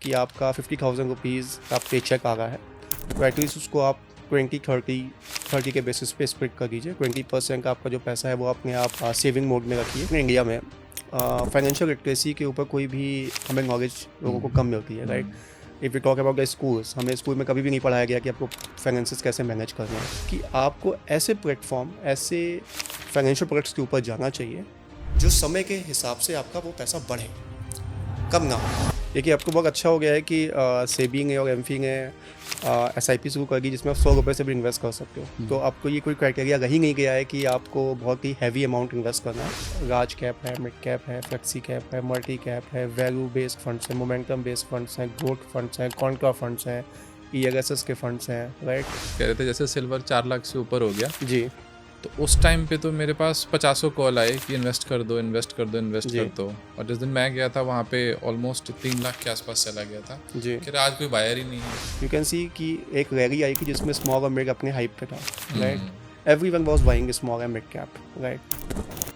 कि आपका 50,000 रुपीज़ का पे चेक आ रहा है, तो एटलीस्ट उसको आप 20-30 के बेसिस पे स्प्लिट कर दीजिए। 20% का आपका जो पैसा है वो अपने आप सेविंग मोड में रखिए। अपने इंडिया में फाइनेंशियल लिटरेसी के ऊपर कोई भी हमें नॉलेज लोगों को कम मिलती है, right. If you talk about the schools, हमें स्कूल में कभी भी नहीं पढ़ाया गया कि आपको फाइनेंसेस कैसे मैनेज करने हैं, कि आपको ऐसे प्लेटफॉर्म, ऐसे फाइनेंशियल प्रोडक्ट्स के ऊपर जाना चाहिए जो समय के हिसाब से आपका वो पैसा बढ़े, कम ना हो। देखिए, आपको बहुत अच्छा हो गया है कि सेविंग है और एमफिंग है, SIP शुरू कर दी जिसमें आप 100 रुपये से भी इन्वेस्ट कर सकते हो। तो आपको ये कोई क्राइटेरिया रही नहीं गया है कि आपको बहुत ही हैवी अमाउंट इन्वेस्ट करना है। लार्ज कैप है, मिड कैप है, फ्लेक्सी कैप है, मल्टी कैप है, वैल्यू बेस्ड फंड्स हैं, मोमेंटम बेस्ड फंड्स हैं, ग्रोथ फंड्स हैं, कॉन्ट्रा फंड्स हैं, ELSS के फंड्स हैं, राइट। कह रहे थे जैसे सिल्वर 4 लाख से ऊपर हो गया, जी तो उस टाइम पे तो मेरे पास 50 कॉल आए कि इन्वेस्ट कर दो, इन्वेस्ट कर दो, इन्वेस्ट जी कर दो। और जिस दिन मैं गया था वहाँ पे ऑलमोस्ट 3 लाख के आसपास चला गया था। जी फिर आज कोई बायर ही नहीं है। यू कैन सी कि एक रैली आई कि जिसमें स्मॉल और मिड अपने हाइप पे था, right. Everyone was buying small and mid cap, right.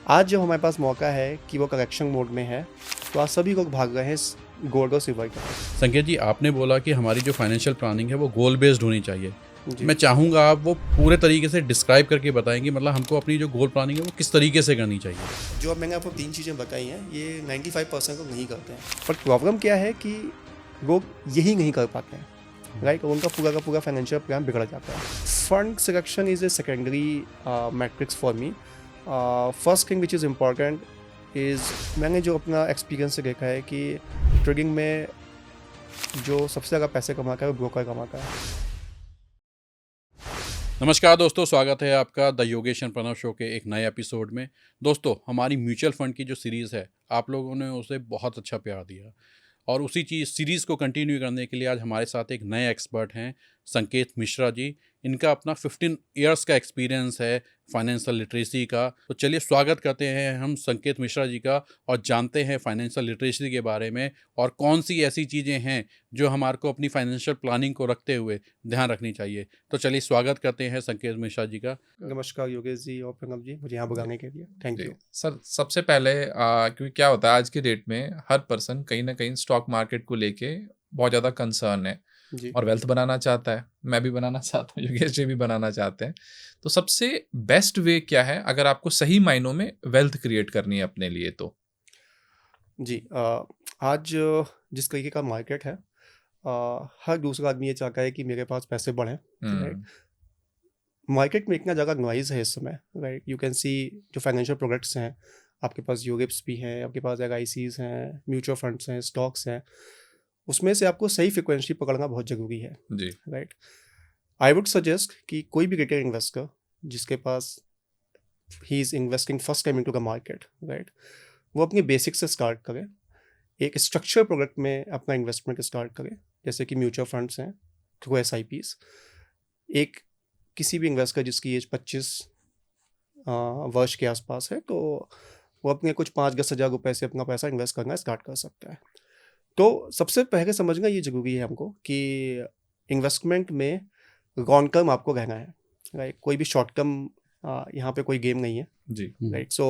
आज जब हमारे पास मौका है कि वो करेक्शन मोड में है, तो आज सभी लोग भाग रहे हैं गोल्ड और सिल्वर की तरफ। संकेत जी, आपने बोला कि हमारी जो फाइनेंशियल प्लानिंग है वो गोल बेस्ड होनी चाहिए। जी मैं चाहूँगा आप वो पूरे तरीके से डिस्क्राइब करके बताएंगे, मतलब हमको अपनी जो गोल प्लानिंग है वो किस तरीके से करनी चाहिए। जो अब मैंने आपको 3 चीज़ें बताई हैं, ये 95% लोग नहीं करते हैं। पर प्रॉब्लम क्या है कि लोग यही नहीं कर पाते हैं, राइट। और उनका पूरा का पूरा फाइनेंशियल प्लान बिगड़ जाता है। Fund selection is a secondary matrix for me. First thing which is important is, मैंने जो अपना एक्सपीरियंस से देखा है कि ट्रेडिंग में जो सबसे ज़्यादा पैसे कमाता है वो ब्रोकर कमाता है। नमस्कार दोस्तों, स्वागत है आपका the Yogesh and Pranav show के एक नए एपिसोड में। दोस्तों, हमारी म्यूचुअल फंड की जो सीरीज़ है, आप लोगों ने उसे बहुत अच्छा प्यार दिया और उसी चीज़ सीरीज़ को कंटिन्यू करने के लिए आज हमारे साथ एक नए एक्सपर्ट हैं, संकेत मिश्रा जी। इनका अपना 15 इयर्स का एक्सपीरियंस है फाइनेंशियल लिटरेसी का। तो चलिए स्वागत करते हैं हम संकेत मिश्रा जी का और जानते हैं फाइनेंशियल लिटरेसी के बारे में और कौन सी ऐसी चीज़ें हैं जो हमारे को अपनी फाइनेंशियल प्लानिंग को रखते हुए ध्यान रखनी चाहिए। तो चलिए स्वागत करते हैं संकेत मिश्रा जी का। नमस्कार योगेश जी और प्रणव जी, मुझे यहाँ बुलाने के लिए थैंक जी यू। सर, सबसे पहले क्योंकि क्या होता है आज की डेट में हर पर्सन कहीं ना कहीं स्टॉक मार्केट को लेके बहुत ज़्यादा कंसर्न है जी और वेल्थ बनाना चाहता है। मैं भी बनाना चाहता हूँ, योगेश जी भी बनाना चाहते हैं। तो सबसे बेस्ट वे क्या है अगर आपको सही मायनों में वेल्थ क्रिएट करनी है अपने लिए? तो जी आज जिस तरीके का मार्केट है, हर दूसरा आदमी ये चाहता है कि मेरे पास पैसे बढ़ें, राइट। हम्म मार्केट में इतना ज़्यादा नॉइज़ है इस समय, राइट। यू कैन सी जो फाइनेंशियल प्रोडक्ट्स हैं, आपके पास यूलिप्स भी हैं, आपके पास LICs हैं, म्यूचुअल फंड्स हैं, स्टॉक्स हैं। उसमें से आपको सही फ्रिक्वेंसी पकड़ना बहुत ज़रूरी है, जी राइट। आई वुड सजेस्ट कि कोई भी रिटेल इन्वेस्टर जिसके पास he is investing first time into the market, right, वो अपनी बेसिक से स्टार्ट करें। एक स्ट्रक्चर प्रोडक्ट में अपना इन्वेस्टमेंट स्टार्ट करें, जैसे कि म्यूचुअल फंड्स हैं, थ्रू SIPs। एक किसी भी इन्वेस्टर जिसकी एज 25 वर्ष के आसपास है, तो वो अपने कुछ 5-10 हज़ार रुपये से अपना पैसा इन्वेस्ट करना स्टार्ट कर सकता है। तो सबसे पहले समझना ये ज़रूरी है हमको कि इन्वेस्टमेंट में लॉन्ग टर्म आपको रहना है, राइट। कोई भी शॉर्ट टर्म यहाँ पे कोई गेम नहीं है, जी right? So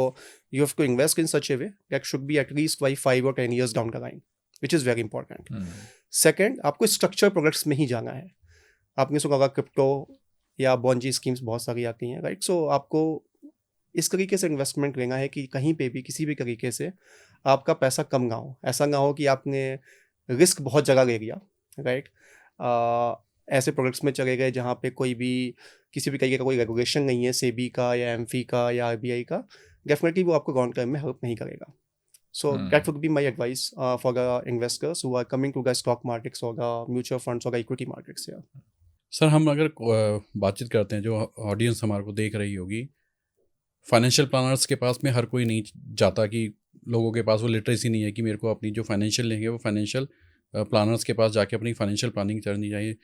you have to invest in such a way that should be at least by 5 or 10 years down the line, which is very important. Second, आपको स्ट्रक्चर प्रोडक्ट्स में ही जाना है। आपने सुना होगा क्रिप्टो या बॉन्जी स्कीम्स बहुत सारी आती हैं, राइट। सो आपको इस तरीके से इन्वेस्टमेंट लेना है कि कहीं पे भी किसी भी तरीके से आपका पैसा कम ना हो। ऐसा ना हो कि आपने रिस्क बहुत जगह ले लिया, राइट। ऐसे प्रोडक्ट्स में चले गए जहाँ पे कोई भी किसी भी तरीके का कोई रेगुलेशन नहीं है, सेबी का या एमफी का या RBI का, डेफिनेटली वो आपको लॉन्ग टर्म में हेल्प नहीं करेगा। So that would be my advice for the investors who are coming to the stock markets और द म्यूचुअल फंड्स और द इक्विटी मार्केट्स। सर, हम अगर बातचीत करते हैं, जो ऑडियंस हमारे को देख रही होगी, फाइनेंशियल प्लानर्स के पास में हर कोई नहीं जाता कि लोगों के पास वो लिटरेसी नहीं है कि मेरे को अपनी जो फाइनेंशियल लेंगे वो फाइनेंशियल प्लानर्स के पास जाके अपनी फाइनेंशियल प्लानिंग करनी चाहिए।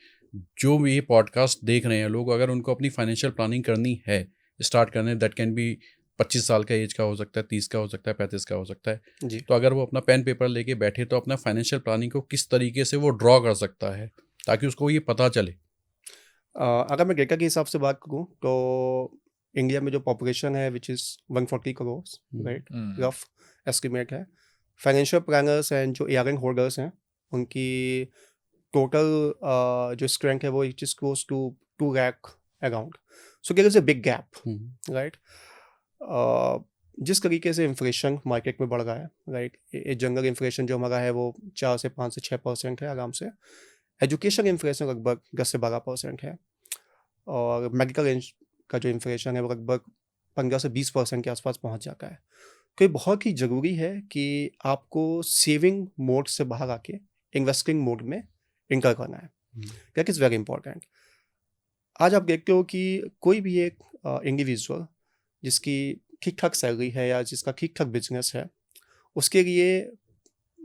जो भी ये पॉडकास्ट देख रहे हैं लोग, अगर उनको अपनी फाइनेंशियल प्लानिंग करनी है, स्टार्ट करने, दैट कैन बी 25 साल का एज का हो सकता है, 30 का हो सकता है, 35 का हो सकता है। जी तो अगर वो अपना पेन पेपर लेके बैठे तो अपना फाइनेंशियल प्लानिंग को किस तरीके से वो ड्रॉ कर सकता है ताकि उसको ये पता चले। अगर मैं डेटा के हिसाब से बात करूँ तो इंडिया में जो पॉपुलेशन है which is 140 crore, right, rough estimate है। फाइनेंशियल प्लानर्स एंड जो ARN होल्डर्स हैं उनकी टोटल जो स्ट्रेंथ है वो it is close to 2 lakh around. So there is a big gap, right. जिस तरीके से इन्फ्लेशन मार्केट में बढ़ रहा है, राइट, जनरल इन्फ्लेशन जो हमारा है वो 4 से 5 से 6% है आराम से. एजुकेशन इन्फ्लेशन लगभग 10 से 12% है. और मेडिकल का जो इन्फ्लेशन है वो लगभग 15 से 20% के आसपास पहुंच जाता है. तो ये बहुत ही ज़रूरी है कि आपको सेविंग मोड से बाहर आके इन्वेस्टिंग मोड में इंटर करना है. That is very important. आज आप देखते हो कि कोई भी एक इंडिविजुअल जिसकी ठीक ठाक सैलरी है या जिसका ठीक ठाक बिजनेस है, उसके लिए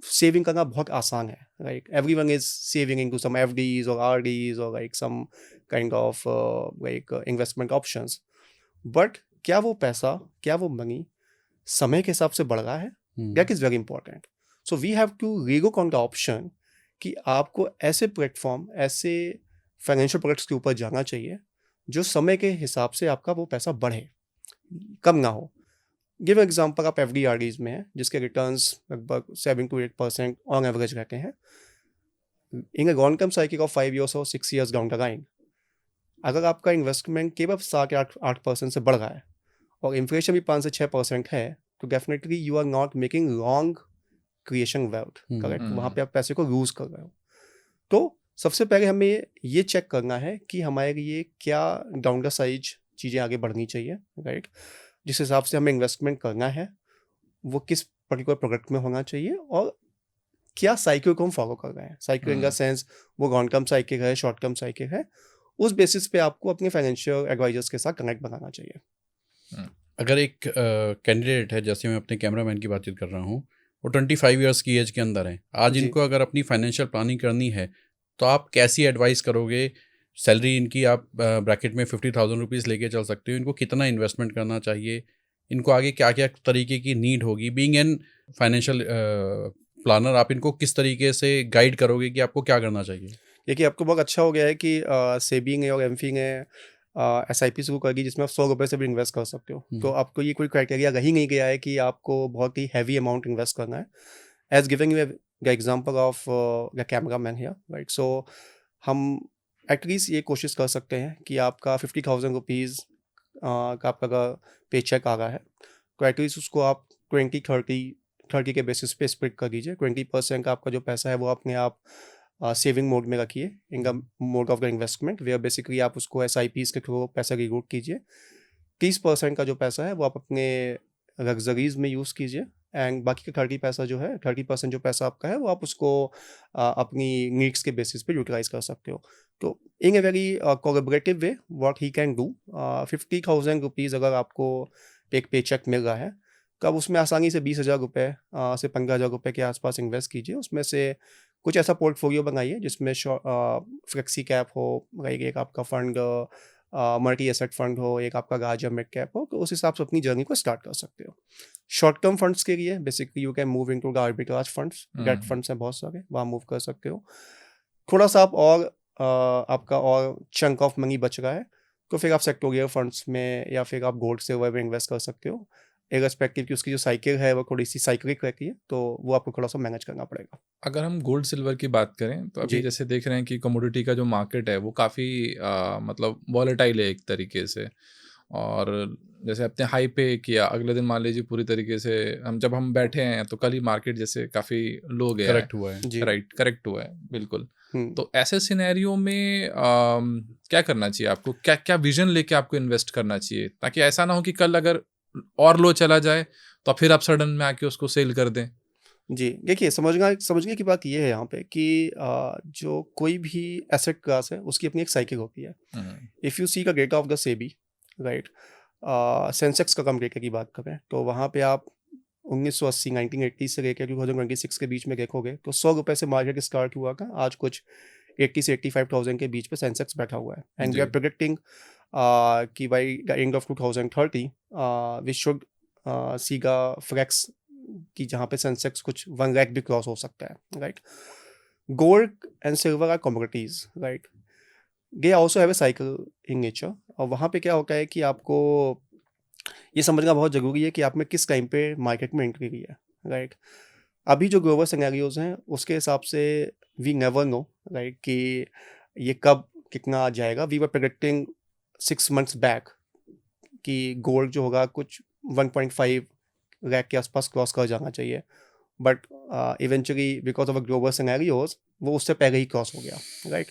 सेविंग करना बहुत आसान है, right. Everyone is saving into some FDs और आरडीज और like some kind of like investment options. But क्या वो पैसा, क्या वो मनी समय के हिसाब से बढ़ रहा है? That is very important. So we have to relook on the option कि आपको ऐसे प्लेटफॉर्म, ऐसे फाइनेंशियल प्रोडक्ट्स के ऊपर जाना चाहिए जो समय के हिसाब से आपका वो पैसा बढ़े, कम ना हो. गिव एग्जांपल, आप एफडी आरडीज में हैं जिसके रिटर्न्स लगभग 7 to 8% ऑन एवरेज रहते हैं. In a long term cycle of 5 years और 6 years डाउन द लाइन, अगर आपका इन्वेस्टमेंट केवल 7-8% से बढ़ रहा है और इन्फ्लेशन भी 5 से 6% है, तो definitely you are not making long creation wealth, correct. वहाँ पे आप पैसे को यूज कर रहे हो. तो सबसे पहले हमें ये चेक करना है कि हमारे लिए क्या डाउन द साइज चीज़ें आगे बढ़नी चाहिए, राइट. जिस हिसाब से हमें इन्वेस्टमेंट करना है वो किस पर्टिकुलर प्रोडक्ट में होना चाहिए और क्या साइकिल को हम फॉलो कर रहे हैं. साइकिल इन द सेंस वो लॉन्ग टर्म साइकिल है, शॉर्ट टर्म साइकिल है. उस बेसिस पे आपको अपने फाइनेंशियल एडवाइजर्स के साथ कनेक्ट बनाना चाहिए. अगर एक कैंडिडेट है, जैसे मैं अपने कैमरामैन की बातचीत कर रहा हूँ, वो 25 years की एज के अंदर है आज, जी. इनको अगर अपनी फाइनेंशियल प्लानिंग करनी है तो आप कैसी एडवाइस करोगे? सैलरी इनकी आप ब्रैकेट में 50,000 रुपीज़ लेके चल सकते हो, इनको कितना इन्वेस्टमेंट करना चाहिए, इनको आगे क्या क्या तरीके की नीड होगी? बीइंग एन फाइनेंशियल प्लानर, आप इनको किस तरीके से गाइड करोगे कि आपको क्या करना चाहिए? देखिए, आपको बहुत अच्छा हो गया है कि सेबी ने और एमफी ने SIP शुरू कर दी जिसमें आप 100 रुपये से भी इन्वेस्ट कर सकते हो. तो आपको ये कोई क्राइटेरिया रही नहीं गया है कि आपको बहुत ही हैवी अमाउंट इन्वेस्ट करना है. As giving you the example of the camera man here, right. So हम एटलीस्ट ये कोशिश कर सकते हैं कि आपका 50,000 रुपीज़ का आपका पे चेक आ रहा है, तो एटलीस्ट उसको आप 20-30 के बेसिस पे स्प्लिट कर दीजिए. 20% का आपका जो पैसा है वो अपने आप सेविंग मोड में रखिए, in the mode of the investment, where basically आप उसको SIPs के थ्रू पैसा रिक्रूट कीजिए. 30% का जो पैसा है वो आप अपने लग्जरीज में यूज़ कीजिए. एंड बाकी का 30% जो पैसा आपका है वो आप उसको अपनी नीड्स के बेसिस पे यूटिलाइज कर सकते हो. तो in a very collaborative way what he can do, 50,000 rupees अगर आपको एक पे चेक मिल रहा है तो आप उसमें आसानी से 20,000 रुपये से 15,000 रुपये के आसपास इन्वेस्ट कीजिए. उसमें से कुछ ऐसा पोर्टफोलियो बनाइए जिसमें फ्लेक्सी कैप हो, लाइक एक आपका फंड मल्टी एसेट फंड हो, एक आपका गार्जर मिड कैप हो. तो उस हिसाब से अपनी जर्नी को स्टार्ट कर सकते हो. शॉर्ट टर्म फंड्स के लिए basically you can move into the arbitrage funds, date funds हैं बहुत सारे, वहाँ मूव कर सकते हो. थोड़ा सा आप और आपका और चंक ऑफ मनी बच रहा है तो फिर आप सेक्टोरियल फंड्स में या फिर आप गोल्ड सिल्वर में इन्वेस्ट कर सकते हो. इररिस्पेक्टिव कि उसकी जो साइकिल है वो थोड़ी सी साइक्लिक रहती है, तो वो आपको थोड़ा सा मैनेज करना पड़ेगा. अगर हम गोल्ड सिल्वर की बात करें तो अभी जी. जैसे देख रहे हैं कि कमोडिटी का जो मार्केट है वो काफ़ी मतलब वॉलेटाइल है एक तरीके से. और जैसे अपने हाई पे किया, अगले दिन मान लीजिए पूरी तरीके से जब हम बैठे हैं तो कल ही मार्केट जैसे काफ़ी लो गया है. करेक्ट हुआ है. जी. राइट, करेक्ट हुआ है बिल्कुल. हम्म. तो ऐसे सिनेरियो में क्या करना चाहिए आपको? क्या क्या विजन लेके आपको इन्वेस्ट करना चाहिए ताकि ऐसा ना हो कि कल अगर और लो चला जाए तो फिर आप सडन में आके उसको सेल कर दें. जी, देखिए, समझने की बात ये है यहाँ पे कि जो कोई भी एसेट क्लास है उसकी अपनी एक साइकिल होती है. If you see the data of the SEBI, right, Sensex का कम डेटा की बात करें तो वहाँ पे आप 1980 से लेकर 2026 के बीच में देखोगे तो 100 रुपये से मार्केट स्टार्ट हुआ था, आज कुछ 80 से 85,000 के बीच पे सेंसेक्स बैठा हुआ है. एंड वी आर प्रेडिक्टिंग कि by the end of 2030 we should see the flex कि जहाँ पे सेंसेक्स कुछ 1 लाख भी क्रॉस हो सकता है, right. Gold and silver are commodities, right. They also have a cycle in nature. और वहाँ पे क्या होता है कि आपको ये समझना बहुत ज़रूरी है कि आपने किस टाइम पे मार्केट में एंट्री की है, राइट. अभी जो ग्लोबल सिनेरियोज हैं उसके हिसाब से वी नेवर नो, राइट, कि ये कब कितना जाएगा. We were predicting 6 months back कि गोल्ड जो होगा कुछ 1.5 लाख के आसपास क्रॉस कर जाना चाहिए, but eventually because of a global scenarios वो उससे पहले ही क्रॉस हो गया, राइट.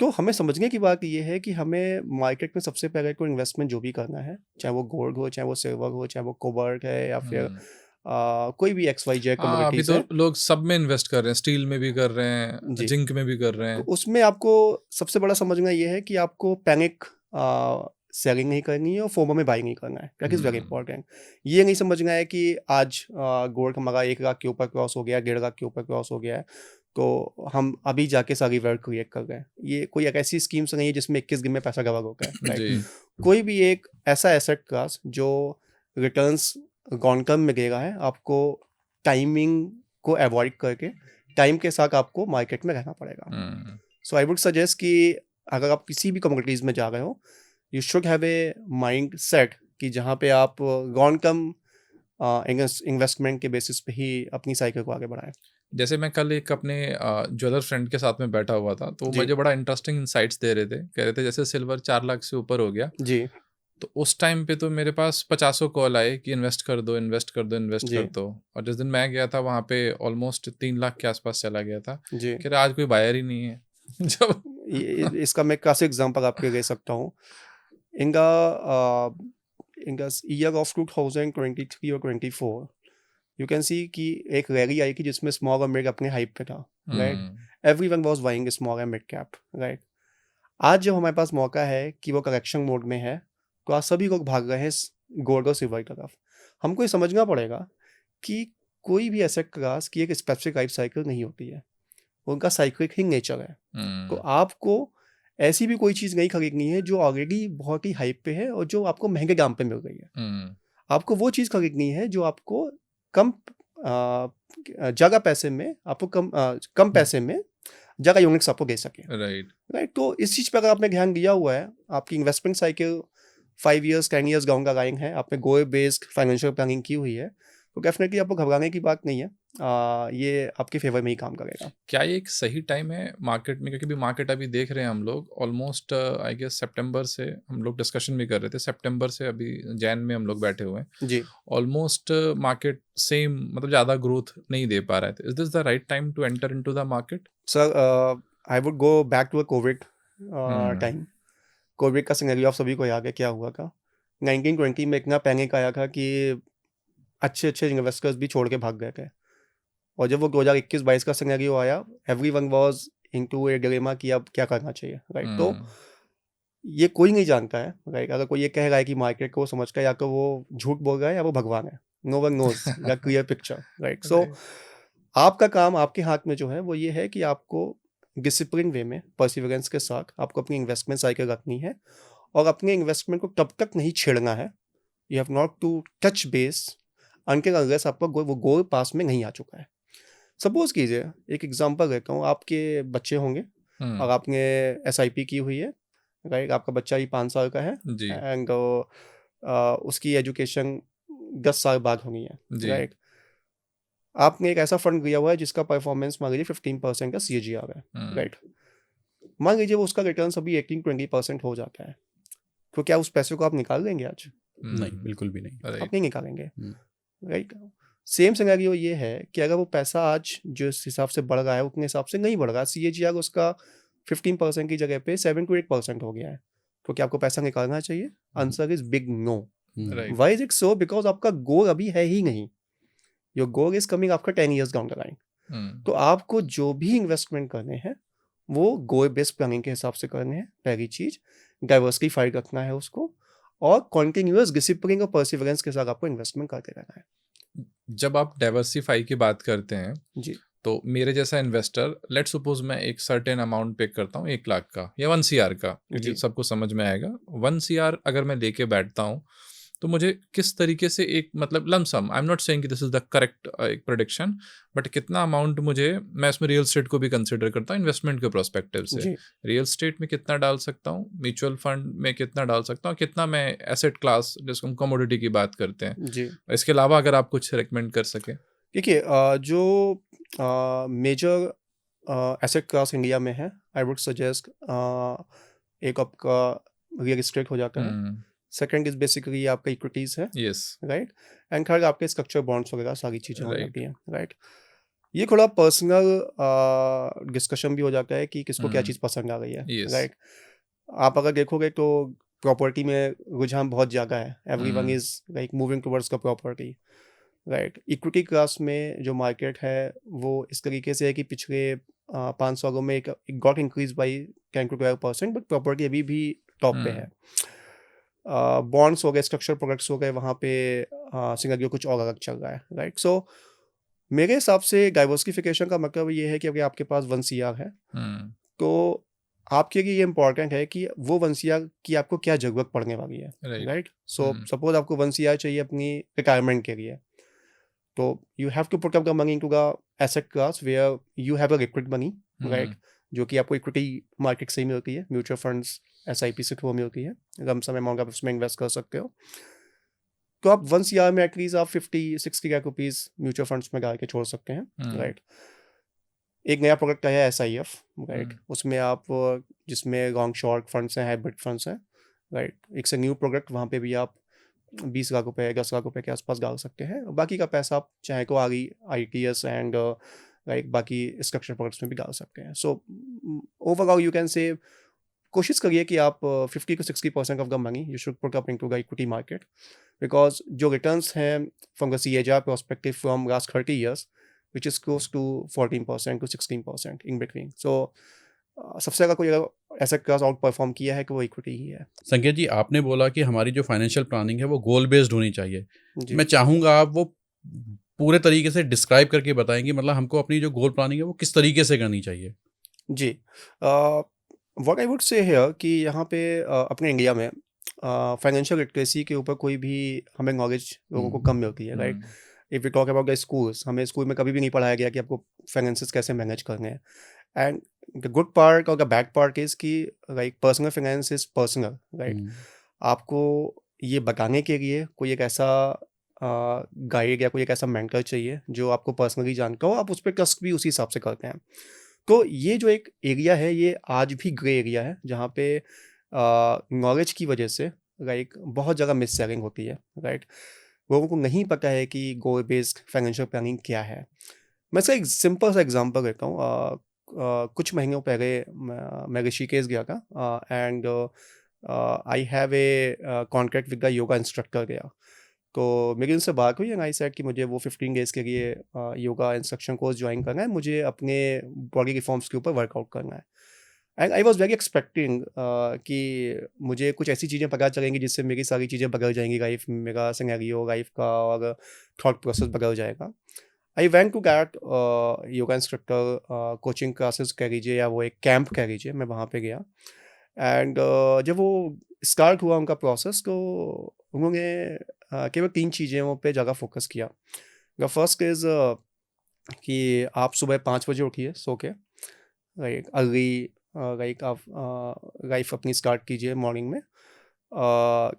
तो हमें समझने की बात ये है कि हमें मार्केट में सबसे पहले कोई इन्वेस्टमेंट जो भी करना है, चाहे वो गोल्ड हो, चाहे वो सिल्वर हो, चाहे वो कोबाल्ट है, या फिर कोई भी XYZ हाँ, अभी कमोडिटीज तो है, लोग सब में इन्वेस्ट कर रहे हैं, स्टील में भी कर रहे हैं, जी. जिंक में भी कर रहे तो हैं। उसमें आपको सबसे बड़ा समझना ये है कि आपको पैनिक सेलिंग नहीं करनी है और फोमो में बाइंग नहीं करना है. That is very important. ये नहीं समझना है कि आज गोल्ड हमारा 1 लाख के ऊपर क्रॉस हो गया, 1.5 लाख के ऊपर क्रॉस हो गया है, तो हम अभी जाके सारी वेल्थ क्रिएट कर गए. ये कोई एक ऐसी स्कीम से नहीं है जिसमें 21 दिन में पैसा गवा हो गया, राइट. जी, कोई भी एक ऐसा एसेट क्लास जो रिटर्न्स लॉन्ग टर्म में देगा है, आपको टाइमिंग को अवॉइड करके टाइम के साथ आपको मार्केट में रहना पड़ेगा. सो आई वुड सजेस्ट कि अगर आप किसी भी कमोडिटीज़ में जा रहे हो, you should have a mind set कि जहाँ पे आप लॉन्ग टर्म इन्वेस्टमेंट के बेसिस पे ही अपनी साइकिल को आगे बढ़ाएं. जैसे मैं कल एक अपने ज्वेलर फ्रेंड के साथ में बैठा हुआ था, तो जी. मुझे बड़ा इंटरेस्टिंग इंसाइट्स दे रहे थे. कह रहे थे जैसे सिल्वर 4 लाख से ऊपर हो गया, जी. तो उस टाइम पे तो मेरे पास 50 कॉल आए कि इन्वेस्ट कर दो, इन्वेस्ट कर दो, इन्वेस्ट जी. कर दो. और जिस दिन मैं गया था वहाँ पे ऑलमोस्ट 3 लाख के आसपास चला गया था. जी. कह रहे आज कोई बायर ही नहीं है. जब इसका मैं क्लासिक एग्जांपल आपके दे सकता हूँ. इनका इनका ईयर ऑफ 2023 और 24 यू कैन सी कि एक रैली आई कि जिसमें स्मॉल और मिड अपने हाइप पे था, right. Everyone was buying small and mid cap, right. आज जब हमारे पास मौका है कि वो करेक्शन मोड में है, तो आज सभी लोग भाग रहे हैं गोल्ड और सिल्वर की तरफ. हमको ये समझना पड़ेगा कि कोई भी एसेट क्लास की एक स्पेसिफिक लाइफ साइकिल नहीं होती है, उनका साइक्लिक ही नेचर है. तो आपको ऐसी भी कोई चीज़ नहीं खरीदनी है जो ऑलरेडी बहुत ही हाइप पे है और जो आपको महंगे दाम पे मिल रही है. आपको वो चीज़ खरीदनी है जो आपको कम ज़्यादा पैसे में, आपको कम पैसे में ज़्यादा यूनिट्स आपको दे सके, राइट. तो इस चीज़ पे अगर आपने ध्यान दिया हुआ है, आपकी investment cycle 5 years 10 years down का लाइन है, आपने गोल बेस्ड फाइनेंशियल प्लानिंग की हुई है, तो डेफिनेटली आपको घबराने की बात नहीं है. ये आपके फेवर में ही काम करेगा. क्या ये एक सही टाइम है मार्केट में, क्योंकि भी मार्केट अभी देख रहे हैं हम लोग ऑलमोस्ट आई गेस सितंबर से हम लोग डिस्कशन भी कर रहे थे, सितंबर से अभी जैन में हम लोग बैठे हुए हैं. जी. ऑलमोस्ट मार्केट सेम मतलब ज़्यादा ग्रोथ नहीं दे पा रहा है. Is this the right time to enter into the market? Sir I would go back to a COVID time. COVID का सिनेरियो आप सभी को याद है क्या हुआ था. 1920 में इतना पैनिक आया था कि अच्छे अच्छे इन्वेस्टर्स भी छोड़ के भाग गए थे. और जब वो 2021-22 का सिनेरियो आया, everyone was into A dilemma कि अब क्या करना चाहिए, राइट. तो ये कोई नहीं जानता है, राइट. अगर कोई ये कह रहा है कि मार्केट को समझ कर, या तो वो झूठ बोल रहा है या वो भगवान है. No one knows the clear picture, right. So आपका काम आपके हाथ में जो है वो ये है कि आपको डिसिप्लिन वे में परसिवरेंस के साथ आपको अपनी इन्वेस्टमेंट साइकिल रखनी है, और अपने इन्वेस्टमेंट को तब तक नहीं छेड़ना है. You have not to touch base until unless आपका वो गोल पास में नहीं आ चुका है. सपोज कीजिए, एक एग्जांपल देता हूँ. आपके बच्चे होंगे और आपने SIP की हुई है, राइट. आपका बच्चा ही 5 साल का है जी. एंड उसकी एजुकेशन 10 साल बाद होनी है, जी. राइट. आपने एक ऐसा फंड लिया हुआ है जिसका परफॉर्मेंस मान लीजिए 15% का CAGR है, राइट. मान लीजिए वो उसका रिटर्न अभी 18-20% हो जाता है, तो क्या उस पैसे को आप निकाल लेंगे आज? नहीं, बिल्कुल भी नहीं. आप नहीं निकालेंगे, राइट. सेम सिनेरियो ये है कि अगर वो पैसा आज जिस हिसाब से बढ़ रहा है उतने हिसाब से नहीं बढ़ रहा, CAGR उसका 15% की जगह पे 7 to 8% हो गया है, तो क्या आपको पैसा निकालना चाहिए? Answer is big no. Why is it so? Because आपका गोल अभी है ही नहीं. Your goal is coming after 10 years down the line. तो आपको जो भी इन्वेस्टमेंट करने हैं वो गोल बेस्ड प्लानिंग के हिसाब से करने हैं. पहली चीज, डाइवर्सिफाइड रखना है उसको, और कॉन्टिन्यूअस डिसिप्लिन और परसिवरेंस के साथ आपको इन्वेस्टमेंट करते रहना है. जब आप डाइवर्सिफाई की बात करते हैं जी. तो मेरे जैसा इन्वेस्टर, लेट सपोज मैं एक सर्टेन अमाउंट पे करता हूँ 1 लाख का या 1 CR का, जी. सबको समझ में आएगा. 1 CR अगर मैं लेके बैठता हूँ तो मुझे किस तरीके से एक मतलब lump sum, I am not saying कि दिस इज द करेक्ट एक प्रेडिक्शन, बट कितना अमाउंट मुझे, मैं इसमें रियल स्टेट को भी कंसिडर करता हूँ इन्वेस्टमेंट के प्रोस्पेक्टिव से. जी. रियल स्टेट में कितना डाल सकता हूँ, म्यूचुअल फंड में कितना डाल सकता हूँ, कितना मैं एसेट क्लास जिसको हम कमोडिटी की बात करते हैं, जी. इसके अलावा अगर आप कुछ रिकमेंड कर सके. देखिए जो मेजर एसेट क्लास इंडिया में है, आई वुड सजेस्ट एक आपका रियल एस्टेट हो जाता है, हम्म, सेकंड इज बेसिकली आपका इक्विटीज़ है, यस, राइट, एंड थर्ड आपके स्ट्रक्चर बॉन्ड्स वगैरह सारी चीज़ें हो राइट, जाती हैं, राइट। ये थोड़ा पर्सनल डिस्कशन भी हो जाता है कि किसको क्या हम्म, चीज़ पसंद आ गई है, यस, राइट। आप अगर देखोगे तो प्रॉपर्टी में रुझान बहुत ज़्यादा है, everyone hmm, is like moving towards the property, right. Equity class में जो मार्केट है वो इस तरीके से है कि पिछले 5 सालों में एक got increase by 10 to 12%, but property अभी भी टॉप पे है। हम्म, बॉन्ड्स हो गए, स्ट्रक्चर प्रोडक्ट्स हो गए, वहाँ पे सिनेरियो कुछ और अलग चल रहा है, राइट। सो मेरे हिसाब से डाइवर्सिफिकेशन का मतलब ये है कि अगर आपके पास 1 CR है हम्म, तो आपके लिए ये इम्पोर्टेंट है कि वो 1 CR की आपको क्या ज़रूरत पड़ने वाली है, right, right. So hmm, suppose आपको 1 CR चाहिए अपनी रिटायरमेंट के लिए, तो you have to put up the money into the asset class where you have a liquid money, right, hmm, जो कि आपको इक्विटी मार्केट से ही मिलती है, म्यूचुअल फंड्स, एसआईपी से थ्रू मिलती है, लमसम अमाउंट आप उसमें इन्वेस्ट कर सकते हो। तो आप 1 CR में एटलीस्ट आप 50-60 लाख रुपीज़ म्यूचुअल फंड्स में डाल के छोड़ सकते हैं, हम्म, राइट। एक नया प्रोडक्ट आया है SIF, राइट, हम्म, उसमें आप जिसमें लॉन्ग शॉर्ट फंड्स हैं, हाइब्रिड फंड्स हैं, राइट। एक से न्यू प्रोडक्ट, वहाँ पे भी आप 20 लाख रुपए 10 लाख रुपए के आसपास डाल सकते हैं, बाकी का पैसा आप चाहे तो आगे ITS एंड लाइक बाकी स्ट्रक्चर प्रोडक्ट्स में भी डाल सकते हैं। So overall you can say कोशिश करिए कि आप 50 to 60% of the money you should put up into the equity market, because जो रिटर्न्स हैं from the CAGR perspective from last 30 years which is close to 14% to 16% in between. So सबसे ज़्यादा कोई अगर एसेट क्लास आउट परफॉर्म किया है कि वो इक्विटी ही है। संकेत जी, आपने बोला कि हमारी जो फाइनेंशियल प्लानिंग है वो गोल बेस्ड होनी चाहिए। जी मैं चाहूँगा आप वो पूरे तरीके से डिस्क्राइब करके बताएँगे, मतलब हमको अपनी जो गोल प्लानिंग है वो किस तरीके से करनी चाहिए? जी, what I would say here कि यहाँ पे अपने इंडिया में फाइनेंशियल लिटरेसी के ऊपर कोई भी हमें नॉलेज लोगों को हुँ, कम मिलती है, right. Hmm, if you talk about the schools, हमें स्कूल में कभी भी नहीं पढ़ाया गया कि आपको फाइनेंसेस कैसे मैनेज करने हैं। एंड द गुड पार्ट और द बैड पार्ट इज़ कि like personal finance is personal, right. Hmm, आपको ये बताने के लिए कोई एक ऐसा गाइड या कोई एक ऐसा मेंटर चाहिए जो आपको पर्सनली जानता हो, आप उस पे ट्रस्ट भी उसी हिसाब से करते हैं। तो ये जो एक एरिया है ये आज भी ग्रे एरिया है जहाँ पे नॉलेज की वजह से लाइक बहुत ज़्यादा मिस सेलिंग होती है, राइट। लोगों को नहीं पता है कि गोल बेस्ड फाइनेंशियल प्लानिंग क्या है। मैं इसका एक सिंपल सा एग्जांपल देता हूँ। कुछ महीनों पहले मैं ऋषिकेश गया था and I have a contract with the yoga instructor गया। तो मेरी उनसे बात हुई एंड आई सेड कि मुझे वो 15 डेज़ के लिए योगा इंस्ट्रक्शन कोर्स ज्वाइन करना है, मुझे अपने बॉडी रिफॉर्म्स के ऊपर वर्कआउट करना है। And I was very expecting कि मुझे कुछ ऐसी चीज़ें पता चलेंगी जिससे मेरी सारी चीज़ें बदल जाएँगी लाइफ में, मेरा सिनेरियो लाइफ का और थॉट प्रोसेस बदल जाएगा। I went to that yoga instructor coaching classes कह लीजिए या वो एक कैंप कह लीजिए, मैं वहाँ पे गया। एंड जब वो स्टार्ट हुआ उनका प्रोसेस तो उन्होंने केवल 3 चीज़ों पे ज़्यादा फोकस किया। द फर्स्ट इज़ कि आप सुबह 5 बजे उठिए सो के, लाइक अर्ली, लाइक आप लाइफ अपनी स्टार्ट कीजिए मॉर्निंग में।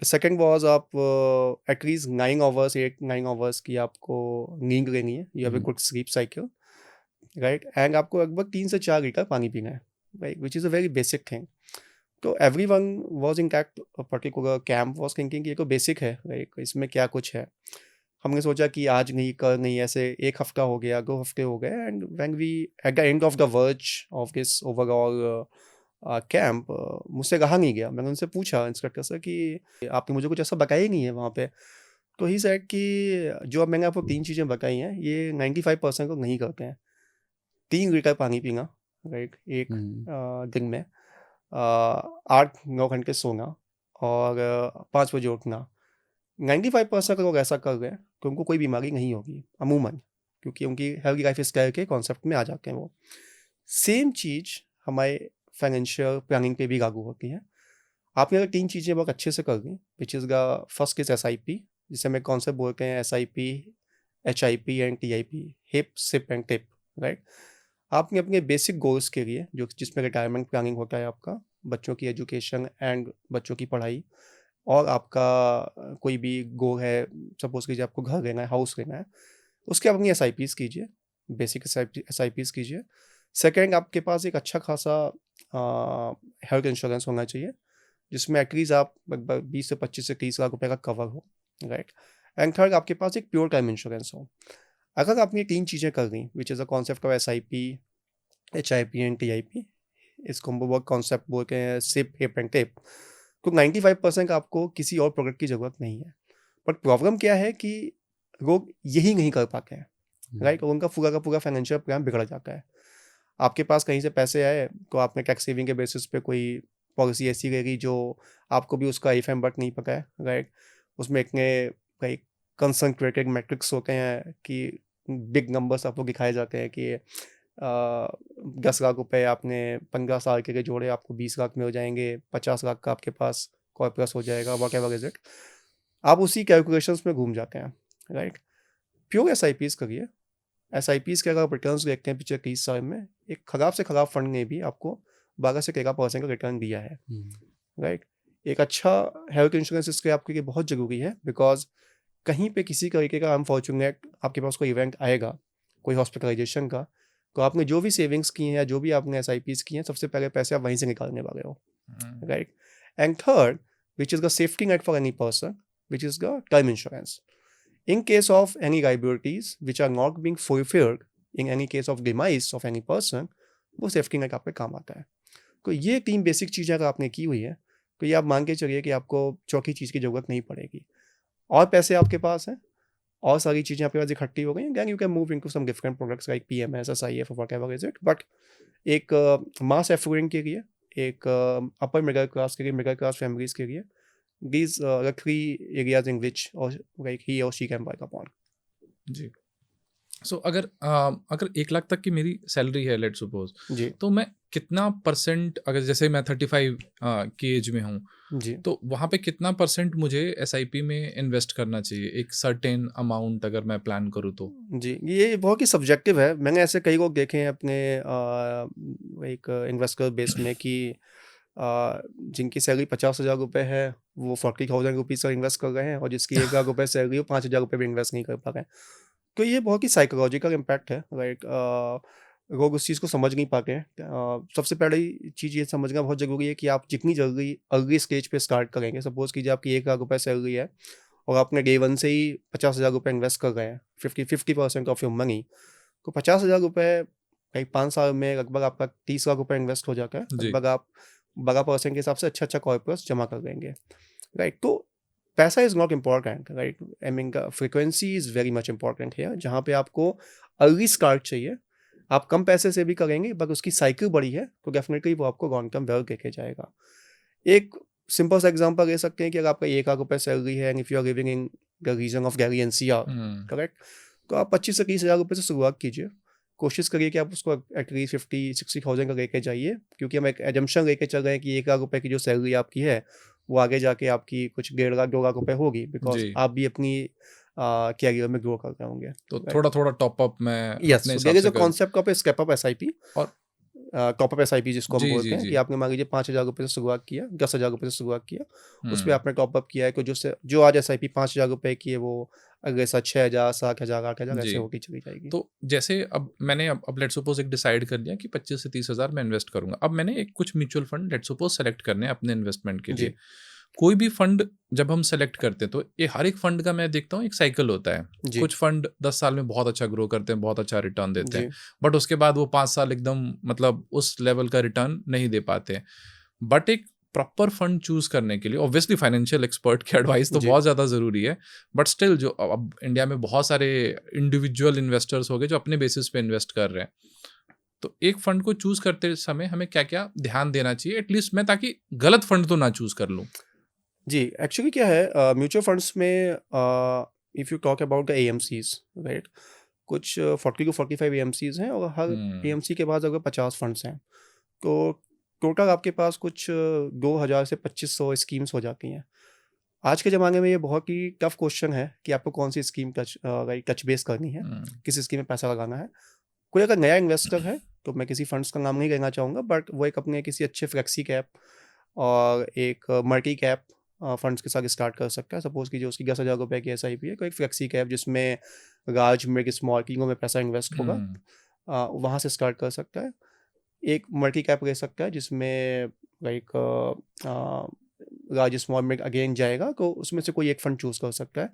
सेकंड वाज़ आप एटलीस्ट 9 आवर्स 8-9 आवर्स की आपको नींद लेनी है, you have a hmm, good sleep cycle, right. And आपको लगभग 3 से 4 लीटर पानी पीना है, right, which is a very basic thing. तो everyone was in that particular camp was thinking कि ये तो बेसिक है, लाइक इसमें क्या कुछ है। हमने सोचा कि आज नहीं, कल नहीं, ऐसे 1 हफ्ता हो गया, 2 हफ्ते हो गए and when we at the end of the verge of this overall camp मुझसे कहा नहीं गया। मैंने उनसे पूछा इंस्ट्रक्टर से कि आपने मुझे कुछ ऐसा बताया ही नहीं है वहाँ पे। तो ही सेड कि जो अब मैंने आपको 3 चीज़ें बताई हैं, ये 95% लोग नहीं करते हैं। 3 लीटर पानी पीना, राइट, एक हुँ, दिन में, 8-9 घंटे सोना और 5 बजे उठना। 95% लोग ऐसा कर रहे हैं तो उनको कोई बीमारी नहीं होगी अमूमन, क्योंकि उनकी हेल्दी लाइफ स्टाइल के कॉन्सेप्ट में आ जाते हैं वो। सेम चीज़ हमारे फाइनेंशियल प्लानिंग पे भी लागू होती है। आपने अगर 3 चीज़ें बहुत अच्छे से कर ली, which is the first is SIP, जिसे हम एक कॉन्सेप्ट बोलते हैं SIP, HIP and TIP, HIP, SIP and TIP, right. आपने अपने बेसिक गोल्स के लिए जो जिसमें रिटायरमेंट प्लानिंग होता है आपका, बच्चों की एजुकेशन एंड बच्चों की पढ़ाई, और आपका कोई भी गोल है, सपोज़ कीजिए आपको घर लेना है, हाउस लेना है, उसके आप अपनी एस कीजिए, बेसिक एस कीजिए। सेकेंड, आपके पास एक अच्छा खासा हेल्थ इंश्योरेंस होना चाहिए जिसमें एटलीस्ट आप लगभग 20 से 25 से 30 लाख रुपए का कवर हो, राइट। एंड थर्ड, आपके पास एक प्योर टाइम इंश्योरेंस हो। अगर आपने 3 चीज़ें कर ली, which is a concept of SIP, HIP and TIP, इस कॉम्बो वर्क कॉन्सेप्ट बोलते हैं सिप, हिप एंड टिप, तो 95% आपको किसी और प्रोडक्ट की ज़रूरत नहीं है। बट प्रॉब्लम क्या है कि लोग यही नहीं कर पाते हैं, राइट, और उनका पूरा का पूरा फाइनेंशियल प्लान बिगड़ जाता है। आपके पास कहीं से पैसे आए तो आपने टैक्स सेविंग के बेसिस पे कोई पॉलिसी ऐसी रहेगी जो आपको भी उसका इफ एंड बट नहीं पता है, राइट। उसमें इतने कई कंसंट्रेटेड मैट्रिक्स होते हैं कि बिग नंबर्स आपको दिखाए जाते हैं कि 10 लाख रुपए आपने 15 साल के लिए जोड़े, आपको 20 लाख में हो जाएंगे, 50 लाख का आपके पास कॉर्पस हो जाएगा, वॉट एवर इज इट। आप उसी कैलकुलेशंस में घूम जाते हैं, राइट। प्योर SIPs करिए। SIPs के अगर आप रिटर्न्स देखते हैं पिछले 30 साल में, एक खराब से खराब फंड ने भी आपको 12 से 13% का रिटर्न दिया है, राइट। एक अच्छा हेल्थ इंश्योरेंस इसके आपके लिए बहुत ज़रूरी है, बिकॉज कहीं पे किसी तरीके का अनफॉर्चुनेट आपके पास कोई इवेंट आएगा, कोई हॉस्पिटलाइजेशन का, तो आपने जो भी सेविंग्स की हैं या जो भी आपने SIPs की हैं, सबसे पहले पैसे आप वहीं से निकालने वाले हो, right. And third, which is the safety net for any person, which is the term insurance. In case of any liabilities which are not being fulfilled in any case of demise of any person, वो safety net आपके काम आता है। तो ये 3 basic चीज़ें अगर आपने की हुई है, तो ये आप मान के चलिए कि आपको चौथी चीज़ की ज़रूरत नहीं पड़ेगी। और पैसे आपके पास हैं, और सारी चीज़ें आपके पास इकट्ठी हो गई, then you can move into some different products like PMS, SIF or whatever is it. But एक मास एफ्लुएंट के लिए, एक अपर मिडिल क्लास के लिए, मिडिल क्लास फैमिलीज के लिए, these are 3 areas in which or like he or she can buy upon. जी। सो अगर 1 लाख तक की मेरी सैलरी है, लेट सपोज, जी तो मैं कितना परसेंट, अगर जैसे मैं 35 की एज में हूँ, जी तो वहाँ पे कितना परसेंट मुझे SIP में इन्वेस्ट करना चाहिए, एक सर्टेन अमाउंट अगर मैं प्लान करूँ तो? जी, ये बहुत ही सब्जेक्टिव है। मैंने ऐसे कई लोग देखे हैं अपने एक इन्वेस्टर बेस में कि जिनकी सैलरी 50,000 रुपये है, वो 40,000 रुपीज़ का इन्वेस्ट कर रहे हैं, और जिसकी 1 लाख रुपये सैलरी हो, 5,000 रुपये भी इन्वेस्ट नहीं कर पा रहे हैं। तो ये बहुत ही साइकोलॉजिकल इम्पैक्ट है, राइट। लोग उस चीज़ को समझ नहीं पाते हैं। सबसे पहली चीज़ ये समझना बहुत ज़रूरी है कि आप जितनी जल्दी अर्ली स्टेज पे स्टार्ट करेंगे, सपोज़ कीजिए आपकी 1 लाख रुपये सैलरी है और आपने डे 1 से ही 50,000 रुपये इन्वेस्ट कर रहे हैं, 50% ऑफ योर मनी, तो 50,000 रुपये कहीं 5 साल में लगभग आपका 30 लाख रुपये इन्वेस्ट हो जाता है। जी। लगभग आप 12% के हिसाब से अच्छा कॉर्पस जमा कर देंगे, राइट। तो पैसा is not important, right. I mean frequency is very much important है, जहाँ पे आपको अर्ली स्टार्ट चाहिए। आप कम पैसे से भी करेंगे, बट उसकी साइकिल बड़ी है, तो डेफिनेटली वो आपको लॉन्ग टर्म वेल्थ देके जाएगा। एक सिंपल सा एग्जांपल ले सकते हैं कि अगर आपका 1 लाख रुपये सैलरी है and if you are living in the region of Delhi NCR, correct, तो आप 25 से 30,000 रुपये से शुरुआत कीजिए। कोशिश करिए कि आप उसको एटलीस्ट 50-60,000 का लेके जाइए, क्योंकि हम एक एजम्पशन लेके चल रहे हैं कि 1 लाख रुपये की जो सैलरी आपकी है, वो आगे जाके आपकी कुछ 1.5 लाख 2 लाख रुपये होगी, बिकॉज जी। आप भी अपनी कैरियर में ग्रो कर रहे होंगे। तो थोड़ा-थोड़ा टॉप अप मैं यस, अपने सो हिसाब देयर इज़ से अ कर। Concept of a step up SIP, और टॉप अप SIP जिसको हम जी, बोलते जी, हैं, कि जी। आपने मान लीजिए 5,000 रुपये से शुरुआत किया, 10,000 रुपये से शुरुआत किया, उस पे हुँ। आपने टॉप अप किया है, कि जो आज SIP 5,000 रुपये की है, वो अगले साल 6,000, 7,000, 8,000 ऐसे जी। होती चली जाएगी। तो जैसे अब लेट्स सपोज एक डिसाइड कर लिया कि 25 से 30,000 मैं इन्वेस्ट करूँगा। अब मैंने एक कुछ mutual fund let's suppose select करने हैं अपने इन्वेस्टमेंट के जी लिए। कोई भी फंड जब हम सेलेक्ट करते हैं, तो ये हर एक फंड का मैं देखता हूँ एक साइकिल होता है। जी कुछ फंड 10 साल में बहुत अच्छा ग्रो करते हैं, बहुत अच्छा रिटर्न देते जी हैं, बट उसके बाद वो 5 साल एकदम मतलब उस लेवल का रिटर्न नहीं दे पाते। बट एक प्रॉपर फंड चूज करने के लिए ऑब्वियसली फाइनेंशियल एक्सपर्ट की एडवाइस तो जी बहुत ज़्यादा ज़रूरी है, बट स्टिल जो अब इंडिया में बहुत सारे इंडिविजुअल इन्वेस्टर्स हो गए जो अपने बेसिस पे इन्वेस्ट कर रहे हैं, तो एक फंड को चूज करते समय हमें क्या क्या ध्यान देना चाहिए एटलीस्ट मैं, ताकि गलत फंड तो ना चूज कर लूँ। जी, एक्चुअली क्या है, म्यूचुअल फंड्स में if you talk about the AMCs, right, कुछ 40 टू 45 AMCs हैं, और हर हम्म। AMC के पास अगर 50 फंड्स हैं, तो टोटल आपके पास कुछ 2,000 से 2,500 स्कीम्स हो जाती हैं। आज के ज़माने में ये बहुत ही टफ क्वेश्चन है कि आपको कौन सी स्कीम टच बेस करनी है, किस स्कीम में पैसा लगाना है। कोई अगर नया इन्वेस्टर है, तो मैं किसी फंड्स का नाम नहीं लेना चाहूँगा, बट वो एक अपने किसी अच्छे फ्लेक्सी कैप और एक मल्टी कैप फंड्स के साथ स्टार्ट कर सकता है। सपोज कीजिए उसकी 10,000 रुपये की SIP है, कोई एक फ्लेक्सी कैप जिसमें लार्ज मिड स्मॉल टीमों में पैसा इन्वेस्ट होगा, वहाँ से स्टार्ट कर सकता है। एक मल्टी कैप ले सकता है जिसमें like large small mid again जाएगा, तो उसमें से कोई एक फंड चूज कर सकता है।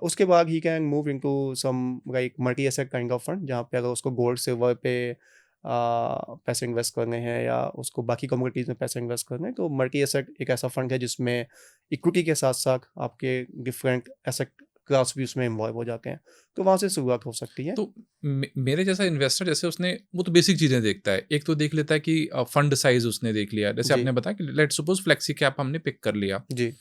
उसके बाद he can move into some like multi asset kind of fund, जहाँ पे अगर उसको गोल्ड सिल्वर पे पैसे इन्वेस्ट करने हैं या उसको बाकी कम्युनिटीज़ में पैसे इन्वेस्ट करने हैं, तो मल्टी एसेट एक ऐसा फंड है जिसमें इक्विटी के साथ साथ आपके डिफरेंट एसेट क्लास भी उसमें इन्वॉल्व हो जाते हैं, तो वहाँ से शुरुआत हो सकती है। तो मेरे जैसा इन्वेस्टर, जैसे उसने वो तो बेसिक चीज़ें देखता है, एक तो देख लेता है कि फंड साइज उसने देख लिया, जैसे जी। आपने बताया कि लेट्स सपोज फ्लेक्सी कैप हमने पिक कर लिया, जी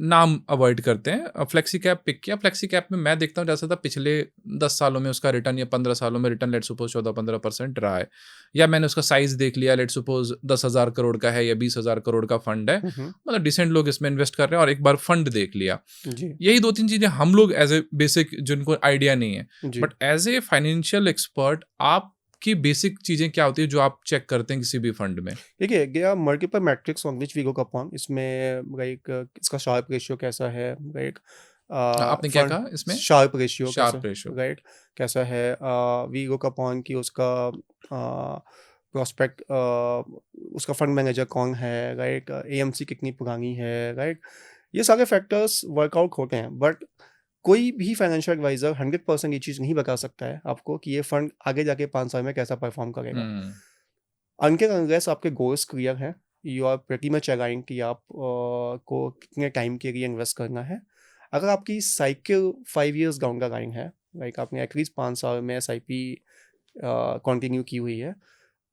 नाम अवॉइड करते हैं, फ्लेक्सी कैप पिक किया। फ्लेक्सी कैप में मैं देखता हूँ जैसा था पिछले 10 सालों में उसका रिटर्न या 15 सालों में रिटर्न लेट सपोज 14-15% रहा है, या मैंने उसका साइज देख लिया, लेट सपोज 10,000 करोड़ का है या 20,000 करोड़ का फंड है, मतलब डिसेंट लोग इसमें इन्वेस्ट कर रहे हैं, और एक बार फंड देख लिया। जी यही 2-3 चीज़ें हम लोग एज ए बेसिक, जिनको आइडिया नहीं है, जी but as a financial expert आपकी बेसिक चीज़ें क्या होती है जो आप चेक करते हैं किसी भी फंड में? देखिए, there are multiple matrix on which we go upon. इसमें लाइक इसका शार्प रेशियो कैसा है, लाइक आपने क्या कहा इसमें? शार्प रेशियो शार्प कैसा, रेशियो। राइट, कैसा है, वी गो अपॉन कि उसका प्रोस्पेक्ट, उसका फंड मैनेजर कौन है, राइट, AMC कितनी पुरानी है, राइट, ये सारे फैक्टर्स वर्कआउट होते हैं। बट कोई भी फाइनेंशियल एडवाइजर 100% ये चीज़ नहीं बता सकता है आपको कि ये फंड आगे जाके 5 साल में कैसा परफॉर्म करेगा। अनटिल अनलेस आपके गोल्स क्लियर हैं, you are pretty much aligned कि आप को कितने टाइम के लिए इन्वेस्ट करना है। अगर आपकी cycle 5 years down the line है, लाइक आपने एटलीस्ट 5 साल में SIP कंटिन्यू की हुई है,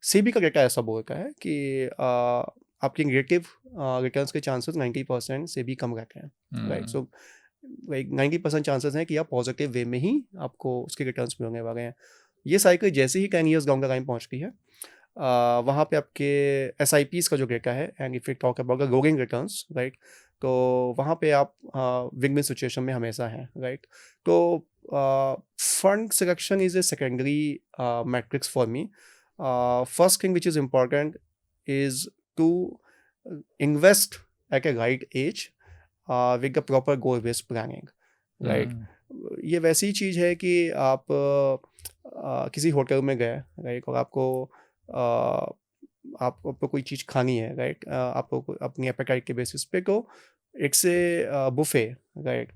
सेबी का डेटा ऐसा बोलता है कि आपके नेगेटिव रिटर्न्स के चांसेस 90% से भी कम रहते हैं, राइट। सो लाइक 90% चांसेस हैं कि आप पॉजिटिव वे में ही आपको उसके रिटर्न्स मिलने वाले हैं। ये साइकिल जैसे ही 10 इयर्स डाउन द लाइन पहुँचती है, वहाँ पे आपके SIPs का जो डेटा है, and if you talk about the growing returns, right, तो वहाँ पे आप विन विन सिचुएशन में हमेशा हैं, राइट। तो fund selection is a secondary matrix for me. First thing which is important is to invest at a right age with the proper goal based planning, right. ये वैसी चीज़ है कि आप किसी होटल में गए, राइट, और आपको कोई चीज़ खानी है, राइट, आपको अपनी एपेटाइट के बेसिस पे, तो एक से बुफे, राइट,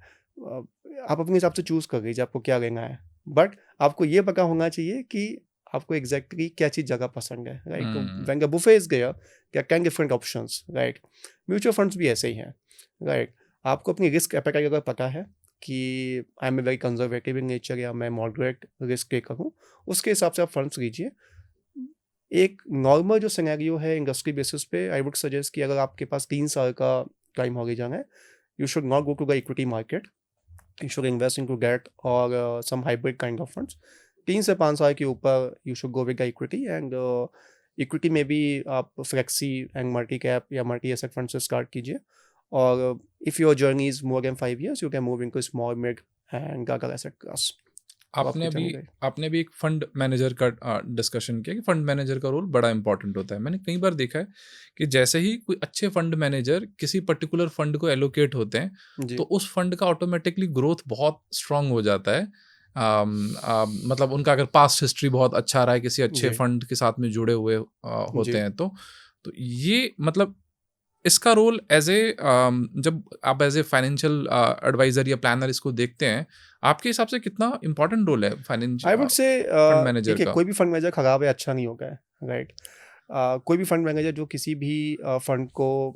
आप अपने हिसाब से चूज़ कर लीजिए आपको क्या लेना है। बट आपको ये पता होना चाहिए कि आपको एग्जैक्टली क्या चीज़ ज़्यादा पसंद है, राइट। तो when the buffet is there, there are 10 different options, right. Mutual funds भी ऐसे ही हैं, राइट। आपको अपनी रिस्क एपेटाइट अगर पता है कि I am a very conservative in nature या मैं मॉडरेट रिस्क टेकर हूँ, उसके हिसाब से आप फंड्स लीजिए। एक नॉर्मल जो सिनेरियो है इंडस्ट्री बेसिस पे, आई वुड सजेस्ट कि अगर आपके पास 3 साल का टाइम हॉरिजन है, you should not go to the equity market, you should invest in to debt और some hybrid kind of funds. 3 से 5 साल के ऊपर you should go with the equity, and equity में भी आप फ्लेक्सी एंड मल्टी कैप या multi asset fund से स्टार्ट कीजिए। और if your journey is more than 5 years, you can move into small mid and large asset class. आपने भी एक फंड मैनेजर का डिस्कशन किया कि फंड मैनेजर का रोल बड़ा इंपॉर्टेंट होता है। मैंने कई बार देखा है कि जैसे ही कोई अच्छे फंड मैनेजर किसी पर्टिकुलर फंड को एलोकेट होते हैं, तो उस फंड का ऑटोमेटिकली ग्रोथ बहुत स्ट्रांग हो जाता है। मतलब उनका अगर पास्ट हिस्ट्री बहुत अच्छा रहा है, किसी अच्छे फंड के साथ में जुड़े हुए होते हैं, तो ये मतलब इसका रोल एज ए जब आप एज ए फाइनेंशियल एडवाइजर या प्लानर इसको देखते हैं, आपके हिसाब से कितना इंपॉर्टेंट रोल है फाइनेंशियल आई वुड से फंड मैनेजर का? कोई भी फंड मैनेजर खराब है अच्छा नहीं होगा, राइट। कोई भी फंड मैनेजर जो किसी भी फंड को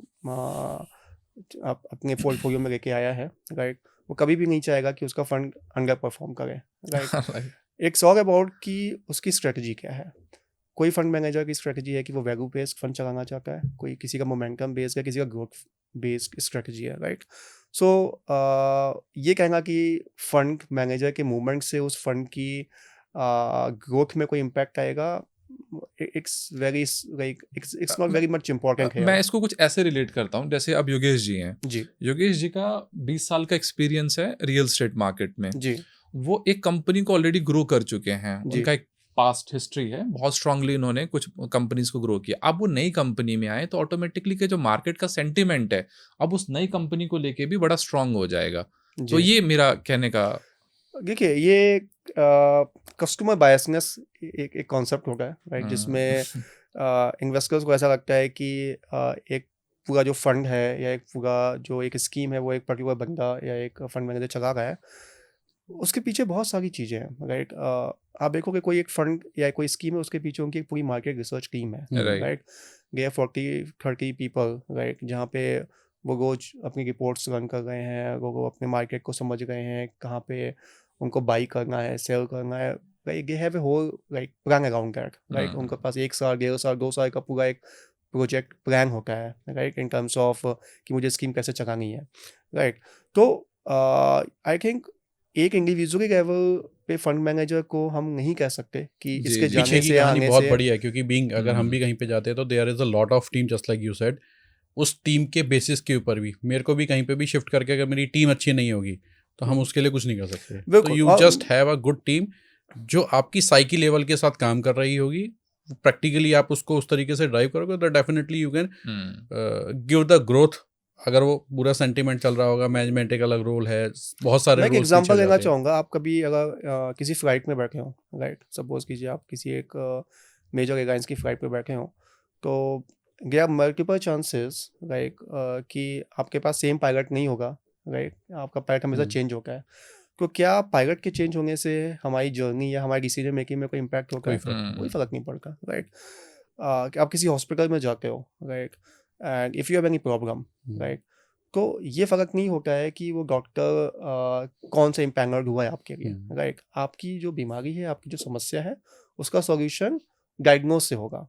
अपने पोर्टफोलियो में लेके आया है, राइट, वो कभी भी नहीं चाहेगा कि उसका फंड अंडर परफॉर्म करे, राइट। इट्स ऑल अबाउट कि उसकी स्ट्रेटजी क्या है। कोई फंड मैनेजर की स्ट्रेटजी है कि वो वैल्यू बेस्ड फंड चलाना चाहता है, कोई किसी का मोमेंटम बेस्ड है, किसी का ग्रोथ बेस्ड स्ट्रेटजी है, राइट। सो ये कहना कि फंड मैनेजर के मूवमेंट से उस फंड की ग्रोथ में कोई इम्पैक्ट आएगा, it's very like it's not very much important है। मैं इसको कुछ ऐसे रिलेट करता हूँ, जैसे अब योगेश जी हैं जी, योगेश जी का 20 साल का एक्सपीरियंस है रियल एस्टेट मार्केट में। जी, वो एक कंपनी को ऑलरेडी ग्रो कर चुके हैं, जी। उनका एक पास्ट हिस्ट्री है, बहुत स्ट्रांगली इन्होंने कुछ कंपनीज को ग्रो किया। अब वो नई कंपनी में आए तो ऑटोमेटिकली के जो मार्केट का सेंटिमेंट है अब उस नई कंपनी को लेके भी बड़ा स्ट्रांग हो जाएगा। तो जी ये मेरा कहने का देखिए, ये कस्टमर बायसनेस एक कॉन्सेप्ट होता है, राइट, जिसमें इन्वेस्टर्स को ऐसा लगता है कि एक पूरा जो फंड है या एक पूरा जो एक स्कीम है वो एक पर्टिकुलर बंदा या एक फंड मैनेजर चला रहा है। उसके पीछे बहुत सारी चीज़ें हैं, राइट। आप देखोगे कोई एक फंड या कोई स्कीम है, उसके पीछे उनकी एक पूरी मार्केट रिसर्च टीम है, right. Right. They are 40-30 people, right, जहाँ पे वो रोज अपनी रिपोर्ट्स रन कर रहे हैं, वो अपने मार्केट को समझ रहे हैं, कहाँ पे उनको बाई करना है, सेल करना है, right. They have a whole right plan around that, right. उनके पास 1 साल, 1.5 साल, 2 साल का पूरा एक प्रोजेक्ट प्लान होता है, राइट, इन टर्म्स ऑफ कि मुझे स्कीम कैसे चलानी है, राइट। तो आई थिंक एक इंडिविजुअल लेवल पे फंड मैनेजर को हम नहीं कह सकते कि जी, इसके जी। जाने पीछे की से या कहानी आने बहुत से बड़ी है, क्योंकि बीइंग अगर हम भी कहीं पे जाते हैं तो there is a lot of team, just like you said. उस टीम के बेसिस के ऊपर भी मेरे को भी कहीं पे भी शिफ्ट करके अगर मेरी टीम अच्छी नहीं होगी तो हम उसके लिए कुछ नहीं कर सकते। तो बिल्कुल। You just have a good team जो आपकी साइकी लेवल के साथ काम कर रही होगी। प्रैक्टिकली आप उसको उस तरीके से ड्राइव करोगे तो definitely you can give the growth. अगर वो पूरा सेंटिमेंट चल रहा होगा, मैनेजमेंट एक अलग रोल है, बहुत सारे मैं एक रोल्स पीछे एग्जांपल हो लेना जाते हैं। चाहूँगा। आप कभी अगर किसी फ्लाइट में बैठे हो, राइट, सपोज कीजिए आप किसी एक मेजर एयरलाइंस की फ्लाइट पे बैठे हो, तो there are multiple chances, like, कि आपके पास सेम पायलट नहीं होगा, राइट। आपका पायलट हमेशा चेंज होता है। तो क्या पायलट के चेंज होने से हमारी जर्नी या हमारी डिसीजन मेकिंग में कोई इम्पैक्ट होता कोई है? फर्क कोई फ़र्क नहीं पड़ता, राइट। आप किसी हॉस्पिटल में जाते हो, right, and if you have any problem, right, तो ये फ़र्क नहीं होता है कि वो डॉक्टर कौन सा इम्पैनल्ड हुआ है आपके लिए, राइट। आपकी जो बीमारी है, आपकी जो समस्या है, उसका सॉल्यूशन डायग्नोज से होगा।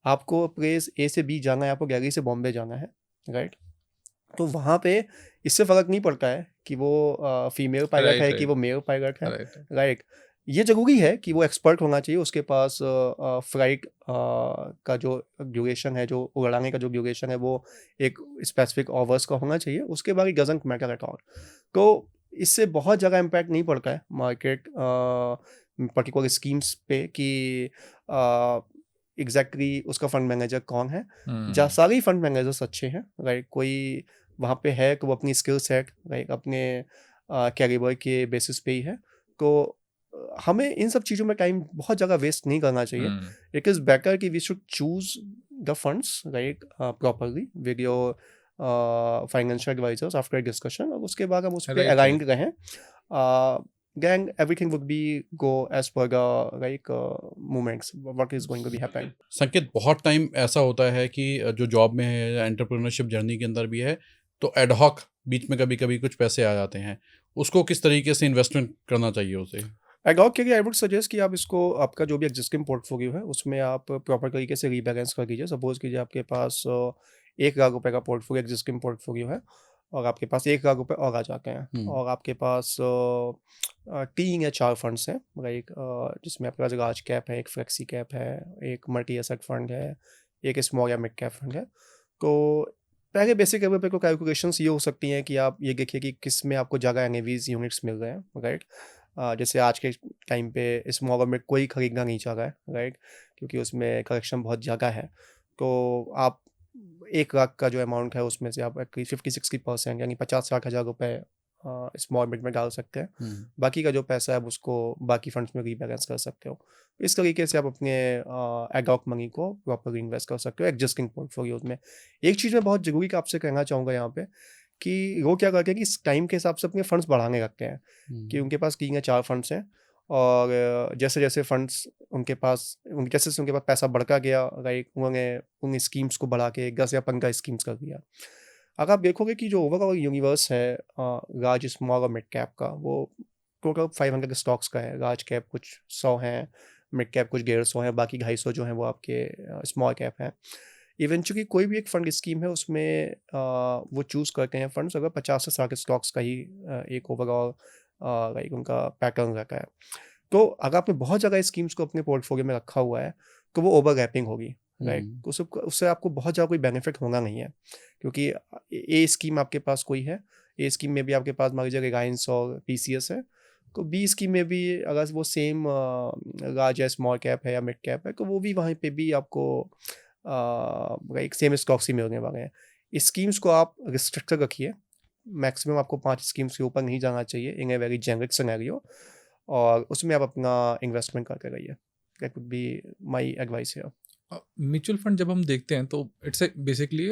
आपको प्लेस ए से बी जाना है, आपको दिल्ली से बॉम्बे जाना है, राइट। तो वहाँ पे इससे फ़र्क नहीं पड़ता है कि वो फीमेल पायलट है कि वो मेल पायलट है, राइट। राइट। ये ज़रूरी है कि वो एक्सपर्ट होना चाहिए, उसके पास फ्लाइट का जो ड्यूरेशन है, जो उड़ाने का जो ड्यूरेशन है, वो एक स्पेसिफिक आवर्स का होना चाहिए। उसके बाद it doesn't matter at all. तो इससे बहुत ज़्यादा इम्पैक्ट नहीं पड़ता है मार्केट पर्टिकुलर स्कीम्स पे कि एग्जैक्टली उसका फंड मैनेजर कौन है। जहाँ सारे फंड मैनेजर्स अच्छे हैं, राइट। कोई वहाँ पे है कि वो अपनी स्किल सेट, राइट, अपने कैलिबर के बेसिस पे ही है। तो हमें इन सब चीज़ों में टाइम बहुत ज़्यादा वेस्ट नहीं करना चाहिए। इट इज़ बेटर कि we should choose the funds, right, properly with your financial advisors after discussion, और उसके बाद हम उस पर Right, अलाइंड रहें। Then everything would be go as per the like moments what is going to be happen. संकेत, बहुत time ऐसा होता है कि जो जॉब में है या एंटरप्रेन्योरशिप जर्नी के अंदर भी है तो एडहॉक बीच में कभी कभी कुछ पैसे आ जाते हैं, उसको किस तरीके से इन्वेस्टमेंट करना चाहिए उसे? एडहॉक के लिए आई वुड सजेस्ट कि आप इसको आपका जो भी एग्जिस्टिंग पोर्टफोलियो है उसमें आप प्रॉपर तरीके से रीबैलेंस कर दीजिए। सपोज कीजिए आपके पास 1,00,000 का पोर्टफोलियो एग्जिस्टिंग पोर्टफोलियो है और आपके पास 1,00,000 और आ जाते हैं और आपके पास 3 या 4 फंड्स हैं, लाइक, जिसमें आपके पास लार्ज कैप है, एक फ्लेक्सी कैप है, एक मल्टी एसेट फंड है, एक स्मॉल या मिड कैप फंड है। तो पहले बेसिक लेवल पे को कैलकुलेशंस ये हो सकती हैं कि आप ये देखिए कि किस में आपको ज़्यादा एनएवीज यूनिट्स मिल रहे हैं, राइट। जैसे आज के टाइम पे स्मॉल और मिड कोई खरीदना नहीं चाह रहा है, राइट, क्योंकि उसमें करेक्शन बहुत ज़्यादा है। तो आप 1,00,000 का जो अमाउंट है उसमें से आप 50-60% यानी 50-60 हज़ार रुपये स्मॉल मिड में डाल सकते हैं। बाकी का जो पैसा है आप उसको बाकी फंड्स में रीबैलेंस कर सकते हो। इस तरीके से आप अपने एडहॉक मनी को प्रॉपर इन्वेस्ट कर सकते हो एग्जिस्टिंग पोर्टफोलियोज में। एक चीज़ मैं बहुत ज़रूरी का आपसे कहना चाहूँगा यहाँ पे कि वो क्या करते हैं कि इस टाइम के हिसाब से अपने फंड्स बढ़ाने लगते हैं कि उनके पास 3 या 4 फंड्स हैं और जैसे जैसे फंड्स उनके पास जैसे जैसे उनके पास पैसा बढ़ता गया, राइट, उन्होंने उन स्कीम्स को बढ़ा के 10 या 15 स्कीम्स कर दिया। अगर आप देखोगे कि जो ओवरऑल यूनिवर्स है लार्ज स्मॉल और मिड कैप का, वो टोटल 500 स्टॉक्स का है। लार्ज कैप कुछ 100 हैं, मिड कैप कुछ 150 हैं, बाकी 250 जो हैं वो आपके स्मॉल कैप हैं। इवेंचुअली कोई भी एक फंड स्कीम है उसमें वो चूज़ करते हैं फंड्स अगर 50 से 60 स्टॉक्स का ही एक ओवरऑल लाइक उनका पैटर्न रहता है। तो अगर आपने बहुत ज़्यादा स्कीम्स को अपने पोर्टफोलियो में रखा हुआ है तो वो ओवरलैपिंग होगी, राइट। उससे आपको बहुत ज़्यादा कोई बेनिफिट होना नहीं है, क्योंकि ए स्कीम आपके पास कोई है, ए स्कीम में भी आपके पास मान लीजिए रिलायंस और टीसीएस है, तो बी स्कीम में भी अगर वो सेम लार्ज या स्मॉल कैप है या मिड कैप है तो वो भी वहाँ पे भी आपको एक सेम स्टॉक्स ही मिलने वाले हैं। इस स्कीम्स को आप रिस्ट्रिक्टेड रखिए, मैक्सिमम आपको 5 स्कीम्स के ऊपर नहीं जाना चाहिए इन ए वेरी जेनरिक सिनेरियो, और उसमें आप अपना इन्वेस्टमेंट करके रहिए। That would be my advice here. Mutual fund जब हम देखते हैं तो it's a basically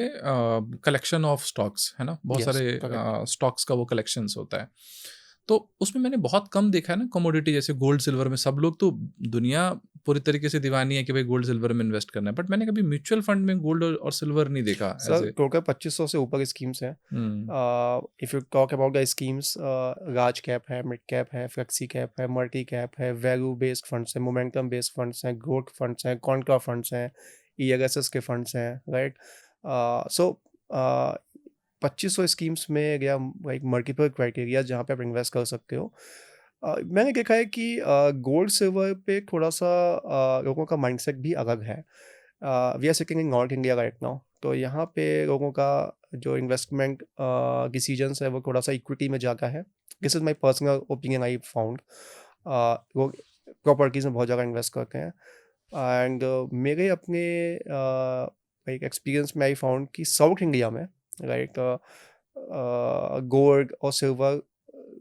collection of stocks, है ना, बहुत Yes, सारे correct. स्टॉक्स का वो कलेक्शंस होता है। तो उसमें मैंने बहुत कम देखा है ना कमोडिटी जैसे गोल्ड सिल्वर में। सब लोग तो दुनिया पूरी तरीके से दीवानी है कि भाई गोल्ड सिल्वर में इन्वेस्ट करना है, बट मैंने कभी म्यूचुअल फंड में गोल्ड और सिल्वर नहीं देखा सर ऐसे। टोटल 2500 से ऊपर स्कीम्स हैं। Hmm. If you talk about the schemes, large cap है, मिड कैप है, फ्लेक्सी कैप है, मल्टी कैप है, वैल्यू बेस्ड फंड्स हैं, मोमेंटम बेस्ड फंड्स हैं, ग्रोथ फंड्स हैं, कॉन्ट्रा फंड्स हैं, ELSS के फंड्स हैं, राइट। सो 2500 स्कीम्स में या लाइक मल्टीपल क्राइटेरिया जहाँ पे आप इन्वेस्ट कर सकते हो। मैंने देखा है कि गोल्ड सिल्वर पे थोड़ा सा लोगों का माइंडसेट भी अलग है। We are sitting in north India right now, तो यहाँ पे लोगों का जो इन्वेस्टमेंट डिसीजंस है वो थोड़ा सा इक्विटी में जाता है। This is my personal opinion I found. लोग प्रॉपर्टीज़ में बहुत ज़्यादा इन्वेस्ट करते हैं, एंड मेरे अपने एक एक्सपीरियंस में आई फाउंड कि साउथ इंडिया में लाइक गोल्ड और सिल्वर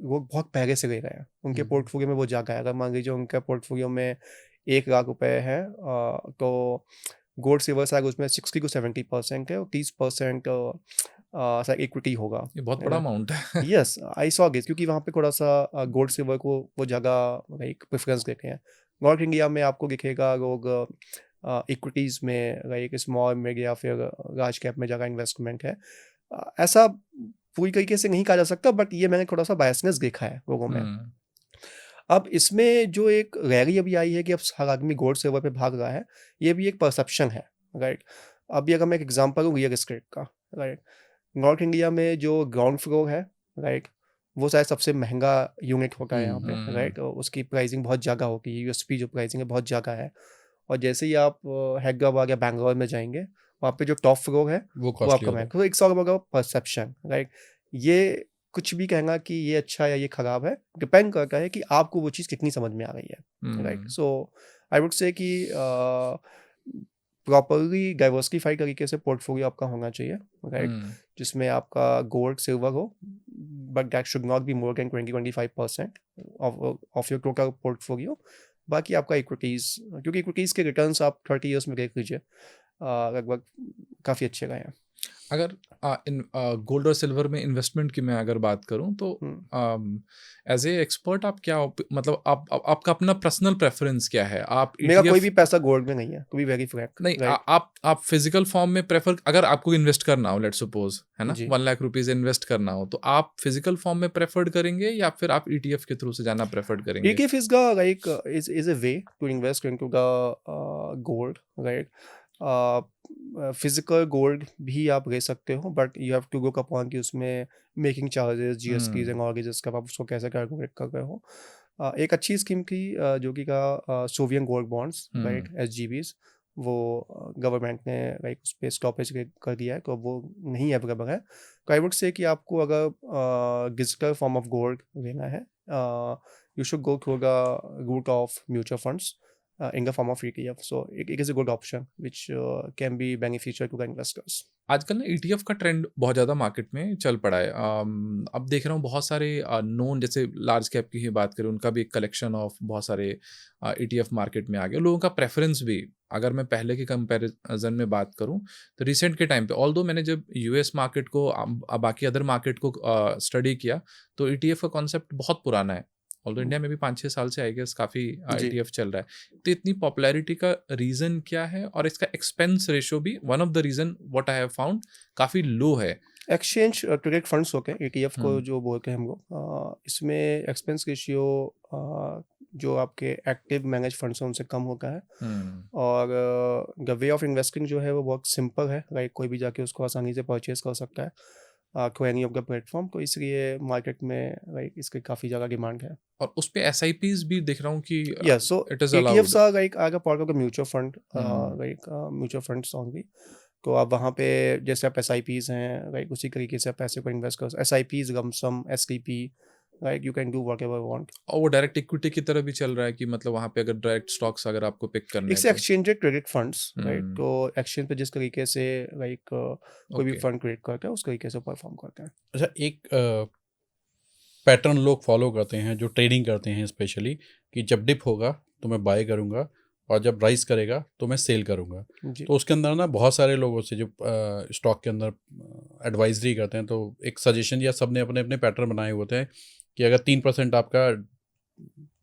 वो बहुत पहले से ले रहे हैं, उनके पोर्टफोलियो में वो जगह है। अगर मान लीजिए उनके पोर्टफोलियो में 1 लाख रुपए है, तो गोल्ड सिल्वर शायद उसमें 60 to 70% है और 30% शायद इक्विटी होगा। ये बहुत बड़ा अमाउंट है। यस, आई सॉ दिस, क्योंकि वहाँ पे थोड़ा सा गोल्ड सिल्वर को वो जगह लाइक प्रेफरेंस देते हैं। नॉर्थ इंडिया में आपको दिखेगा लोग इक्विटीज़ में लाइक स्मॉल मिड या फिर लार्ज कैप में ज़्यादा इन्वेस्टमेंट है। ऐसा पूरी तरीके से नहीं कहा जा सकता, बट ये मैंने थोड़ा सा बायसनेस देखा है लोगों में। हम्म। अब इसमें जो एक रैली अभी आई है कि अब हर आदमी गोल्ड सिल्वर पे भाग रहा है, ये भी एक परसेप्शन है, राइट। अभी अगर मैं एक एग्जांपल दूँ रियल एस्टेट का, राइट, नॉर्थ इंडिया में जो ग्राउंड फ्लोर है, राइट, वो शायद सबसे महंगा यूनिट होता है यहाँ पे, राइट। उसकी प्राइसिंग बहुत ज़्यादा होगी, यूएसपी जो प्राइसिंग है बहुत ज़्यादा है। और जैसे ही आप हैदराबाद या बैंगलोर में जाएंगे, वहाँ पे जो टॉप फ्लोर है वो वो कॉस्टली आपका होता है। महंगा। तो एक सौ का परसेप्शन, राइट। ये कुछ भी कहना कि ये अच्छा या ये खराब है डिपेंड करता है कि आपको वो चीज़ कितनी समझ में आ रही है, राइट। सो आई वुड से कि प्रॉपरली डाइवर्सिफाई तरीके से पोर्टफोलियो आपका होना चाहिए, राइट, जिसमें आपका गोल्ड सिल्वर हो, but that should not be more than 20-25% of your total portfolio. बाकी आपका इक्विटीज़, क्योंकि इक्विटीज़ के रिटर्न्स आप 30 ईयर्स में देख लीजिए, लगभग काफ़ी अच्छे गए हैं। अगर इन गोल्ड और सिल्वर में इन्वेस्टमेंट की मैं अगर बात करूं तो एज ए एक्सपर्ट आप क्या मतलब आपका अपना पर्सनल प्रेफरेंस क्या है? आप मेरा कोई ETF भी पैसा गोल्ड में नहीं है, टू बी वेरी फ्रैंक, नहीं, राइट। आप फिजिकल फॉर्म में प्रेफर, अगर आपको इन्वेस्ट करना हो, लेट्स सपोज, है ना, जी। 1 लाख रुपीज इन्वेस्ट करना हो, तो आप फिजिकल फॉर्म में प्रेफर्ड करेंगे या फिर आप ETF के थ्रू से जाना प्रेफर्ड करेंगे? ETF is the like is a way to invest into the gold, right? Physical gold भी आप ले सकते हो, but you have to look upon कि उसमें making charges, GST and mortgages का आप उसको कैसे कैलकुलेट कर रहे हो। एक अच्छी स्कीम थी जो कि का सोवियन गोल्ड बॉन्ड्स, राइट, SGBs, वो गवर्नमेंट ने लाइक उस पर स्टॉपेज कर दिया है, तो वो नहीं अवेलेबल है। तो आई वुड से कि आपको अगर डिजिटल फॉर्म ऑफ गोल्ड लेना है, you should go through the route of mutual funds in the form of ETF. So it is a good option which can be beneficial to the investors. आजकल ना ETF का trend बहुत ज़्यादा market में चल पड़ा है। अब देख रहा हूँ बहुत सारे नोन, जैसे लार्ज कैप की ही बात करें, उनका भी एक कलेक्शन ऑफ बहुत सारे ETF मार्केट में आ गया। लोगों का प्रेफरेंस भी, अगर मैं पहले के कंपैरिजन में बात करूं तो रिसेंट के टाइम पे, ऑल्दो मैंने जब US मार्केट को बाकी अदर मार्केट को स्टडी किया, तो ETF का कॉन्सेप्ट बहुत पुराना है। ऑल्दो इंडिया में भी 5-6 साल से आई गेस काफ़ी जी। ETF चल रहा है। तो इतनी पॉपुलैरिटी का रीज़न क्या है? और इसका एक्सपेंस रेशियो भी, one of the reason what I have found, काफ़ी लो है। एक्सचेंज ट्रेडेड फंड्स होते हैं ETF को जो बोलते हैं हम लोग, इसमें एक्सपेंस रेशियो जो आपके एक्टिव मैनेज फंड्स हैं उनसे कम होता है, और द वे ऑफ इन्वेस्टिंग जो है वो बहुत सिंपल है, लाइक कोई भी जाके उसको आसानी से परचेज कर सकता है through any of the platform. तो इसलिए मार्केट में लाइक इसकी काफ़ी ज़्यादा डिमांड है। और उस पे SIPs भी देख रहा हूँ कि Yes, so it is ETFs allowed. are like are a part of the mutual fund, like mutual funds only. तो आप वहाँ पे जैसे आप SIPs हैं, लाइक उसी तरीके से आप पैसे को इन्वेस्ट कर SIPs, lump sum, STP, right, you can do what ever want. और वो डायरेक्ट इक्विटी की तरह भी चल रहा है कि मतलब वहाँ पे अगर डायरेक्ट स्टॉक्स अगर आपको पिक करने इट्स हैं तो एक्सचेंज क्रेडिट फंड्स, राइट, हम्म, तो एक्सचेंज पे जिस तरीके से लाइक कोई भी ओके फंड क्रिएट करता है उस तरीके से परफॉर्म करता है। अच्छा, एक पैटर्न लोग फॉलो करते हैं जो ट्रेडिंग करते हैं स्पेशली, कि जब डिप होगा तो मैं बाय करूंगा और जब राइज करेगा तो मैं सेल करूंगा। जी तो उसके अंदर ना बहुत सारे लोगों से जो स्टॉक के अंदर एडवाइजरी करते हैं, तो एक सजेशन या सब ने अपने अपने पैटर्न बनाए होते हैं कि अगर 3% आपका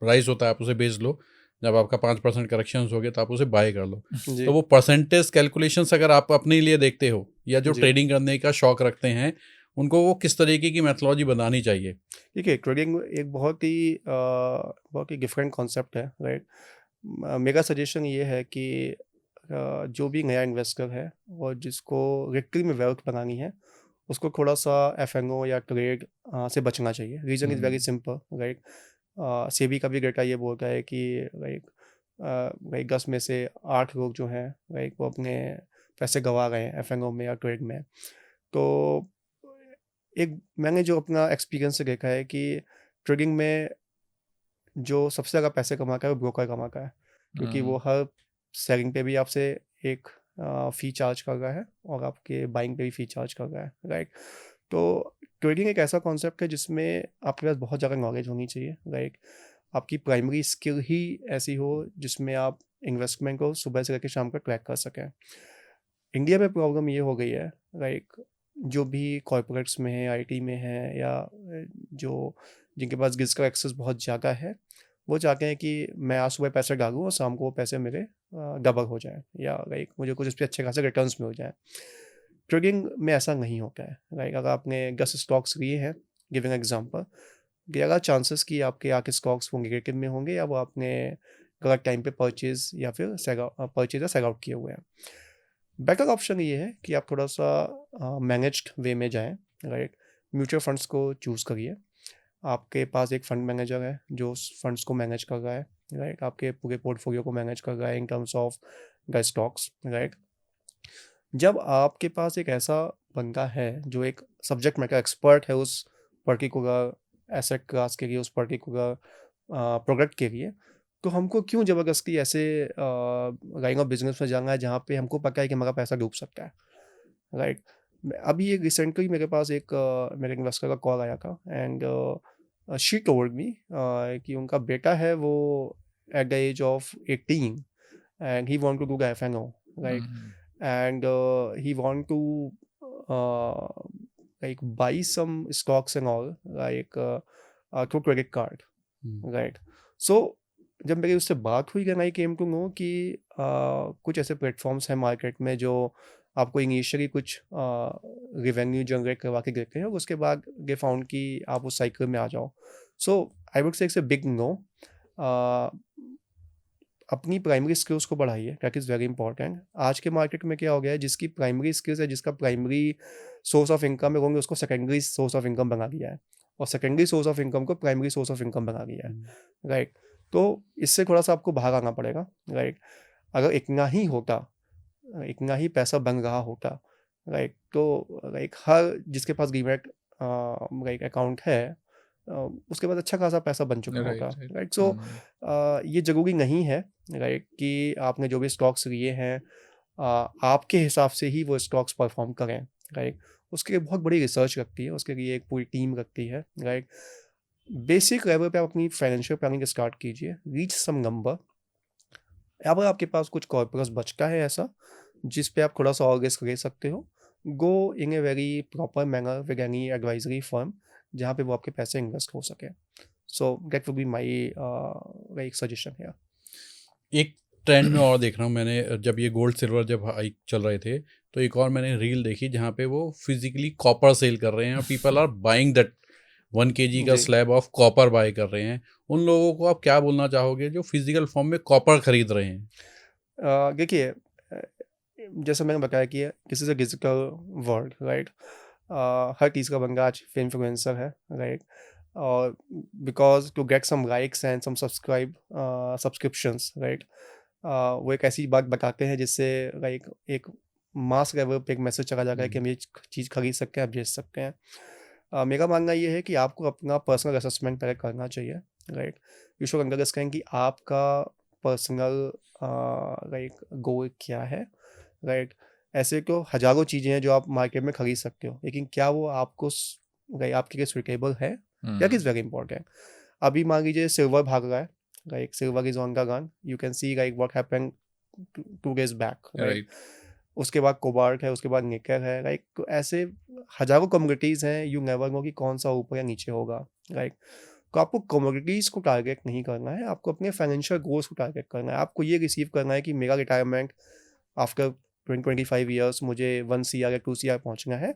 राइज होता है आप उसे बेच लो, जब आपका 5% करेक्शन हो गया तो आप उसे बाय कर लो। जी तो वो परसेंटेज कैलकुलेशंस अगर आप अपने लिए देखते हो या जो जी ट्रेडिंग करने का शौक रखते हैं, उनको वो किस तरीके की मेथोलॉजी बनानी चाहिए? ठीक है, ट्रेडिंग एक बहुत ही डिफरेंट कॉन्सेप्ट है, राइट। मेरा सजेशन ये है कि जो भी नया इन्वेस्टर है और जिसको लिटरली में वेल्थ बनानी है, उसको थोड़ा सा एफएनओ या ट्रेड से बचना चाहिए। Reason is very hmm, simple, right. SEBI का भी डेटा ये बोलता है कि लाइक लाइक 10 में से 8 लोग जो हैं, लाइक वो अपने पैसे गंवा रहे हैं एफएनओ में या ट्रेड में। तो एक मैंने जो अपना एक्सपीरियंस से देखा है कि ट्रेडिंग में जो सबसे ज़्यादा पैसे कमाता है वो ब्रोकर कमाता है, क्योंकि वो हम्म, हर सेलिंग पे भी आपसे एक फ़ी चार्ज कर रहा है और आपके बाइंग पे भी फ़ी चार्ज कर रहा है, राइट। तो ट्रेडिंग एक ऐसा कॉन्सेप्ट है जिसमें आपके पास बहुत ज़्यादा नॉलेज होनी चाहिए, राइट। आपकी प्राइमरी स्किल ही ऐसी हो जिसमें आप इन्वेस्टमेंट को सुबह से लेकर शाम तक ट्रैक कर सकें। इंडिया में प्रॉब्लम ये हो गई है, लाइक जो भी कॉर्पोरेट्स में है, आईटी में है, या जो जिनके पास गिल्स का एक्सेस बहुत ज़्यादा है, वो चाहते हैं कि मैं आज सुबह पैसे डालूँ और शाम को वो पैसे मेरे डबल हो जाए, या लाइक मुझे कुछ इस पे अच्छे खासे रिटर्न्स मिल जाए। ट्रेडिंग में ऐसा नहीं होता है, लाइक अगर आपने 10 स्टॉक्स लिए हैं, गिविंग एग्जांपल, ज़्यादा चांसेस कि आपके आके स्टॉक्स वो नेगेटिव में होंगे या वो आपने गलत टाइम पे परचेज़ या फिर परचेज़ या सेल आउट किए हुए हैं। बेटर ऑप्शन ये है कि आप थोड़ा-सा मैनेज्ड वे में जाएँ, राइट? म्यूचुअल फंड्स को चूज़ करिए। आपके पास एक फंड मैनेजर है जो उस फंड्स को मैनेज कर रहा है, राइट? आपके पूरे पोर्टफोलियो को मैनेज कर रहा है in terms of the stocks, right? जब आपके पास एक ऐसा बंदा है जो एक सब्जेक्ट मैटर एक्सपर्ट है उस पर्टिकुलर एसेट क्लास के लिए, उस पर्टिकुलर प्रोडक्ट के लिए, तो हमको क्यों ज़बरदस्ती ऐसे लाइन ऑफ बिजनेस में जाना है जहाँ पे हमको पता है कि हमारा पैसा डूब सकता है, राइट। अभी एक रिसेंटली मेरे पास एक मेरे इन्वेस्टर का कॉल आया था, एंड शी टोल्ड मी कि उनका बेटा है वो at the age of 18 and he want to do the FnO, right. Hmm, And he want to like buy some stocks and all, like through credit card, right? So जब मेरी उससे बात हुई, then I came to know कि कुछ ऐसे platforms हैं market में जो आपको इनिशियली कुछ रेवेन्यू जनरेट करवा के देते हैं और उसके बाद दे फाउंड कि आप उस साइकिल में आ जाओ। So I would say it's a big no. अपनी प्राइमरी स्किल्स को बढ़ाइए, दैट इज़ वेरी इंपॉर्टेंट। आज के मार्केट में क्या हो गया है, जिसकी प्राइमरी स्किल्स है, जिसका प्राइमरी सोर्स ऑफ इनकम है, उन्होंने उसको सेकेंडरी सोर्स ऑफ इनकम बना दिया है, और सेकेंडरी सोर्स ऑफ इनकम को प्राइमरी सोर्स ऑफ इनकम बना दिया है, राइट। तो इससे थोड़ा सा आपको बाहर आना पड़ेगा, राइट। अगर इतना ही होता, इतना ही पैसा बन रहा होता, राइट, तो लाइक हर जिसके पास डीमैट लाइक अकाउंट है, उसके पास अच्छा खासा पैसा बन चुका होगा, राइट राइट राइट। सो ये ज़रूरी नहीं है, राइट, कि आपने जो भी स्टॉक्स लिए हैं आपके हिसाब से ही वो स्टॉक्स परफॉर्म करें, राइट। उसके लिए बहुत बड़ी रिसर्च लगती है, उसके लिए एक पूरी टीम लगती है, राइट। बेसिक लेवल पे आप अपनी फाइनेंशियल प्लानिंग स्टार्ट कीजिए, रीच सम नंबर। अगर आपके पास कुछ कॉर्पस बचता है ऐसा जिस पे आप थोड़ा सा और रिस्क ले सकते हो, go in a very proper manner with any advisory firm जहाँ पे वो आपके पैसे इन्वेस्ट हो सके। So that would be my like suggestion है। एक ट्रेंड में और देख रहा हूँ मैंने, जब ये गोल्ड सिल्वर जब हाइक चल रहे थे, तो एक और मैंने रील देखी जहाँ पे वो फिजिकली कॉपर सेल कर रहे हैं और people are buying that 1 kg का जी स्लैब ऑफ कॉपर बाय कर रहे हैं। उन लोगों को आप क्या बोलना चाहोगे जो फिजिकल फॉर्म में कॉपर खरीद रहे हैं? देखिए, जैसे मैंने बताया कि this is a digital world, right. हर चीज़ का बंदा आज इन्फ्लुएंसर है, राइट। और because to get some likes and some subscriptions, right, वो एक ऐसी बात बताते हैं जिससे लाइक एक मास लेवल पे एक मैसेज चला जाता है कि हम ये चीज़ खरीद सकते हैं, आप बेच सकते हैं। मेरा मानना ये है कि आपको अपना पर्सनल असेसमेंट पहले करना चाहिए, राइट। यू शुड अंडरस्टैंड कि आपका पर्सनल लाइक गोल क्या है, राइट। ऐसे तो हज़ारों चीज़ें हैं जो आप मार्केट में खरीद सकते हो, लेकिन क्या वो आपको लाइक आपके लिए सुटेबल है, दैट इज़ वेरी इंपॉर्टेंट। अभी मान लीजिए सिल्वर भाग रहा है, like silver is on the run, you can see like what happened 2 days back, right. Right. उसके बाद कोबाल्ट है, उसके बाद निकेल है, लाइक तो ऐसे हज़ारों कमोडिटीज़ हैं, यू नेवर नो कि कौन-सा ऊपर या नीचे होगा, राइट। तो आपको कमोडिटीज़ को टारगेट नहीं करना है, आपको अपने फाइनेंशियल गोल्स को टारगेट करना है। आपको ये रिसीव करना है कि मेरा रिटायरमेंट आफ्टर 20-25 ईयर्स मुझे 1 सीआर या 2 सीआर पहुँचना है।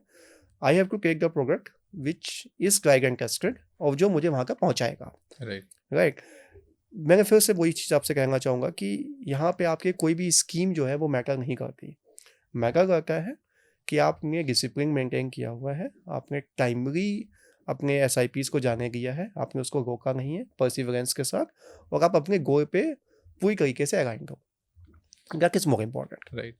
I have to take the product which is tried and tested और जो मुझे वहाँ तक पहुँचाएगा, राइट। राइट। मैंने फिर से वही चीज़ आपसे कहना चाहूँगा कि यहाँ पे आपकी कोई भी स्कीम जो है वो मैटर नहीं करती। मैटर करता है कि आपने डिसिप्लिन मेंटेन किया हुआ है, आपने टाइमली अपने एसआईपीज़ को जाने दिया है, आपने उसको रोका नहीं है परसिवरेंस के साथ, और आप अपने गोल पे पूरी तरीके से अलाइन्ड हो। That is more important. Right.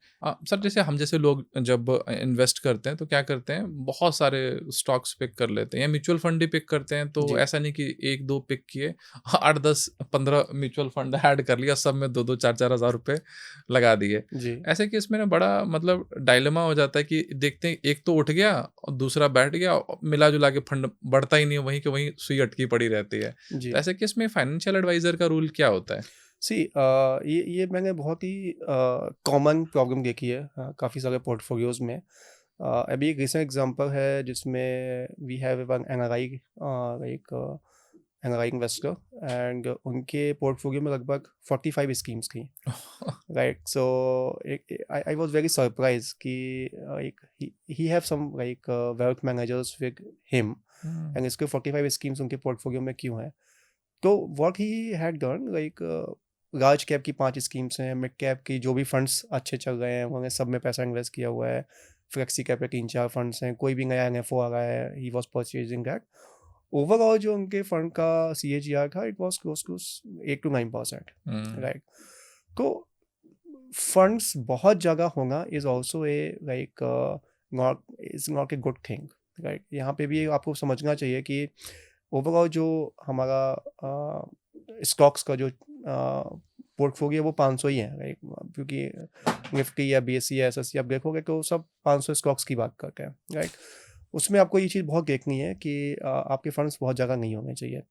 Sir, जैसे हम जैसे लोग जब इन्वेस्ट करते हैं तो क्या करते हैं, बहुत सारे स्टॉक्स पिक कर लेते हैं या म्यूचुअल फंड ही पिक करते हैं, तो जी, ऐसा नहीं कि एक दो पिक किए, 8 10 15 म्यूचुअल फंड ऐड कर लिया, सब में 2 2 4 4 हज़ार रुपए लगा दिए। जी, ऐसे केस में ना बड़ा मतलब डायलेमा हो जाता है कि देखते हैं एक तो उठ गया और दूसरा बैठ गया, और मिला जुला के फंड बढ़ता ही नहीं है, वहीं के वहीं सुई अटकी पड़ी रहती है। जी। तो ऐसे केस में फाइनेंशियल एडवाइजर का रोल क्या होता है? सी ये मैंने बहुत ही कॉमन प्रॉब्लम देखी है काफ़ी सारे पोर्टफोलियोज़ में। अभी एक रिसेंट एग्जांपल है जिसमें we have one NRI, like NRI investor, and उनके पोर्टफोलियो में लगभग 45 स्कीम्स थी, right. So I I was very surprise कि एक ही have some like wealth managers with him, hmm. And इसके 45 स्कीम्स उनके पोर्टफोलियो में क्यों हैं। तो what he had done like large cap की 5 स्कीम्स हैं, मिड कैप की जो भी फंड्स अच्छे चल रहे हैं उन्होंने सब में पैसा इन्वेस्ट किया हुआ है, फ्लेक्सी कैप पे 3-4 फंड्स हैं, कोई भी नया एनएफओ आ रहा है, he was purchasing that. Overall जो उनके फंड का सीएजीआर था it was close to 8 to 9%, hmm. Right. तो फंड्स बहुत जगह होना is also a like not is not a good thing, right. यहाँ पे भी आपको समझना चाहिए कि ओवरऑल जो हमारा स्टॉक्स का जो पोर्टफोलियो वो 500 ही है, राइट। क्योंकि निफ्टी या बीएसई या एसएससी आप देखोगे तो सब 500 स्टॉक्स की बात करते हैं, राइट। उसमें आपको ये चीज़ बहुत देखनी है कि आपके फंड्स बहुत ज़्यादा नहीं होने चाहिए।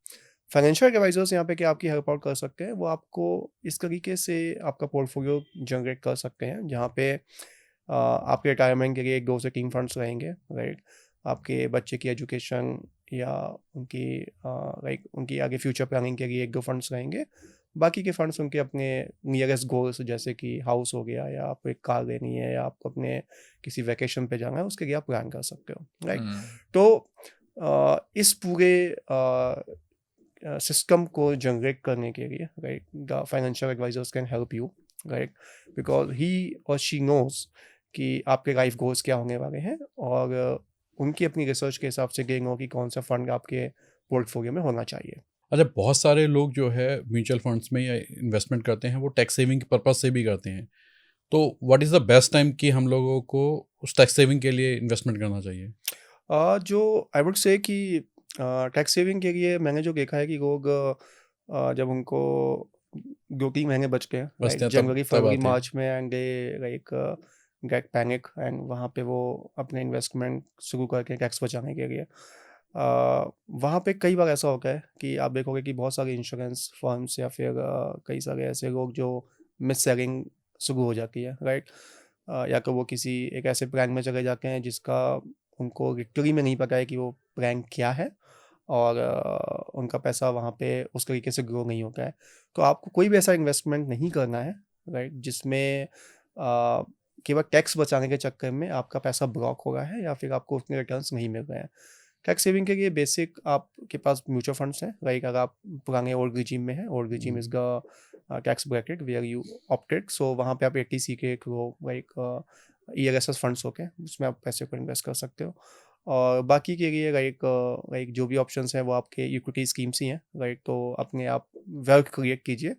फाइनेंशियल एडवाइजर्स यहाँ पे क्या आपकी हेल्प आउट कर सकते हैं, वो आपको इस तरीके से आपका पोर्टफोलियो जनरेट कर सकते हैं जहाँ पे आपके रिटायरमेंट के लिए 2 से 3 फंड्स रहेंगे, राइट। आपके बच्चे की एजुकेशन या उनकी लाइक उनकी आगे फ्यूचर प्लानिंग के लिए 1-2 फंड्स रहेंगे। बाकी के फंड्स उनके अपने नियरेस्ट गोल्स जैसे कि हाउस हो गया या आपको एक कार लेनी है या आपको अपने किसी वैकेशन पे जाना है उसके लिए आप प्लान कर सकते हो, राइट। हम्म। तो इस पूरे सिस्टम को जनरेट करने के लिए, right, the financial advisors can help you, right, because he और शी नोज कि आपके लाइफ गोल्स क्या होने वाले हैं, और उनकी अपनी रिसर्च के हिसाब से गेन हो कि कौन सा फंड आपके पोर्टफोलियो में होना चाहिए। अच्छा, बहुत सारे लोग जो है म्यूचुअल फंड्स में या इन्वेस्टमेंट करते हैं वो टैक्स सेविंग के पर्पज़ से भी करते हैं। तो what is the best time कि हम लोगों को उस टैक्स सेविंग के लिए इन्वेस्टमेंट करना चाहिए? जो आई वुड से कि टैक्स सेविंग के लिए मैंने जो देखा है कि लोग जब उनको 2-3 महीने बच गए, बचते लाइक हैं तब जनवरी तब फरवरी आते हैं। मार्च में, and they like get panic, and वहाँ पे वो अपने इन्वेस्टमेंट शुरू करके टैक्स बचाने के लिए वहाँ पे कई बार ऐसा होता है कि आप देखोगे कि बहुत सारे इंश्योरेंस फर्म्स या फिर कई सारे ऐसे लोग जो मिस सेलिंग शुरू हो जाती है, राइट। या तो वो किसी एक ऐसे प्लान में चले जाते हैं जिसका उनको लिटरली में नहीं पता है कि वो प्लान क्या है, और उनका पैसा वहाँ पे उस तरीके से ग्रो नहीं होता है। तो आपको कोई भी ऐसा इन्वेस्टमेंट नहीं करना है, राइट, जिसमें केवल टैक्स बचाने के चक्कर में आपका पैसा ब्लॉक हो रहा है या फिर आपको उतने रिटर्न्स नहीं मिल रहे हैं। टैक्स सेविंग के लिए बेसिक आपके पास म्यूचुअल फंड्स हैं, लाइक अगर आप पुराने ओल्ड रिजीम में हैं, old regime is the tax bracket where you opted, so वहाँ पे आप 80C के थ्रू लाइक ईआरएसएस फंड्स होके उसमें आप पैसे को इन्वेस्ट कर सकते हो। और बाकी के लिए लाइक लाइक जो भी ऑप्शंस हैं वो आपके इक्विटी स्कीम्स ही हैं, राइट। तो अपने आप वेल्थ क्रिएट कीजिए,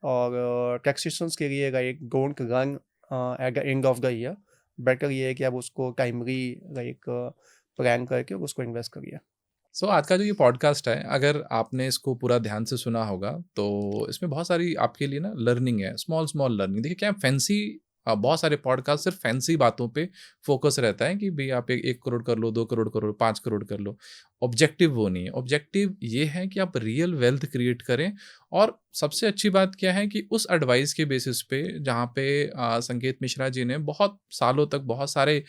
और टैक्सेशंस के लिए like don't run at the end of the year. Better ये है कि आप उसको टाइमली लाइक प्लान करके उसको इन्वेस्ट करिए। सो आज का जो ये पॉडकास्ट है, अगर आपने इसको पूरा ध्यान से सुना होगा तो इसमें बहुत सारी आपके लिए ना लर्निंग है, स्मॉल स्मॉल लर्निंग। देखिए क्या फैंसी बहुत सारे पॉडकास्ट सिर्फ फैंसी बातों पे फोकस रहता है कि भाई आप 1 करोड़ कर लो, 2 करोड़ करो, 5 करोड़ कर लो। ऑब्जेक्टिव वो नहीं है। ऑब्जेक्टिव ये है कि आप रियल वेल्थ क्रिएट करें। और सबसे अच्छी बात क्या है कि उस एडवाइस के बेसिस पे जहाँ पे संकेत मिश्रा जी ने बहुत सालों तक बहुत सारे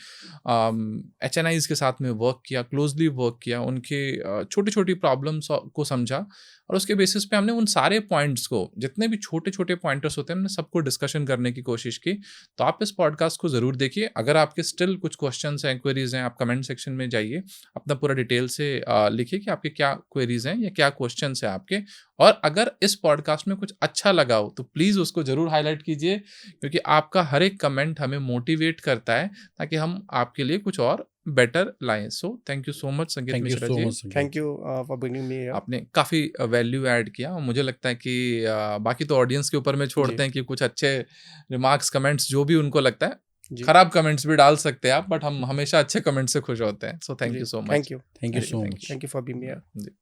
HNIs के साथ में वर्क किया, क्लोजली वर्क किया, उनके छोटी छोटी प्रॉब्लम्स को समझा, और उसके बेसिस पे हमने उन सारे पॉइंट्स को, जितने भी छोटे छोटे पॉइंटर्स होते हैं, हमने सबको डिस्कशन करने की कोशिश की। तो आप इस पॉडकास्ट को ज़रूर देखिए। अगर आपके स्टिल कुछ क्वेश्चंस हैं, क्वेरीज हैं, आप कमेंट सेक्शन में जाइए, अपना पूरा डिटेल से लिखिए कि आपके क्या क्वेरीज हैं या क्या क्वेश्चंस हैं आपके। और अगर इस पॉडकास्ट में कुछ अच्छा लगा हो तो प्लीज़ उसको ज़रूर हाईलाइट कीजिए, क्योंकि आपका हर एक कमेंट हमें मोटिवेट करता है ताकि हम आपके लिए कुछ और बेटर लाएं। So thank you so much Sanket thank you Mishra so ji, much. Thank you for bringing me here. आपने काफ़ी वैल्यू ऐड किया। और मुझे लगता है कि बाकी तो ऑडियंस के ऊपर में छोड़ते जी। हैं कि कुछ अच्छे रिमार्क्स, कमेंट्स जो भी उनको लगता है, जी खराब कमेंट्स भी डाल सकते हैं आप, बट हम हमेशा अच्छे कमेंट से खुश होते हैं। सो थैंक जी you so much. Thank you thank you जी, so thank much. Thank you for being here. Ji.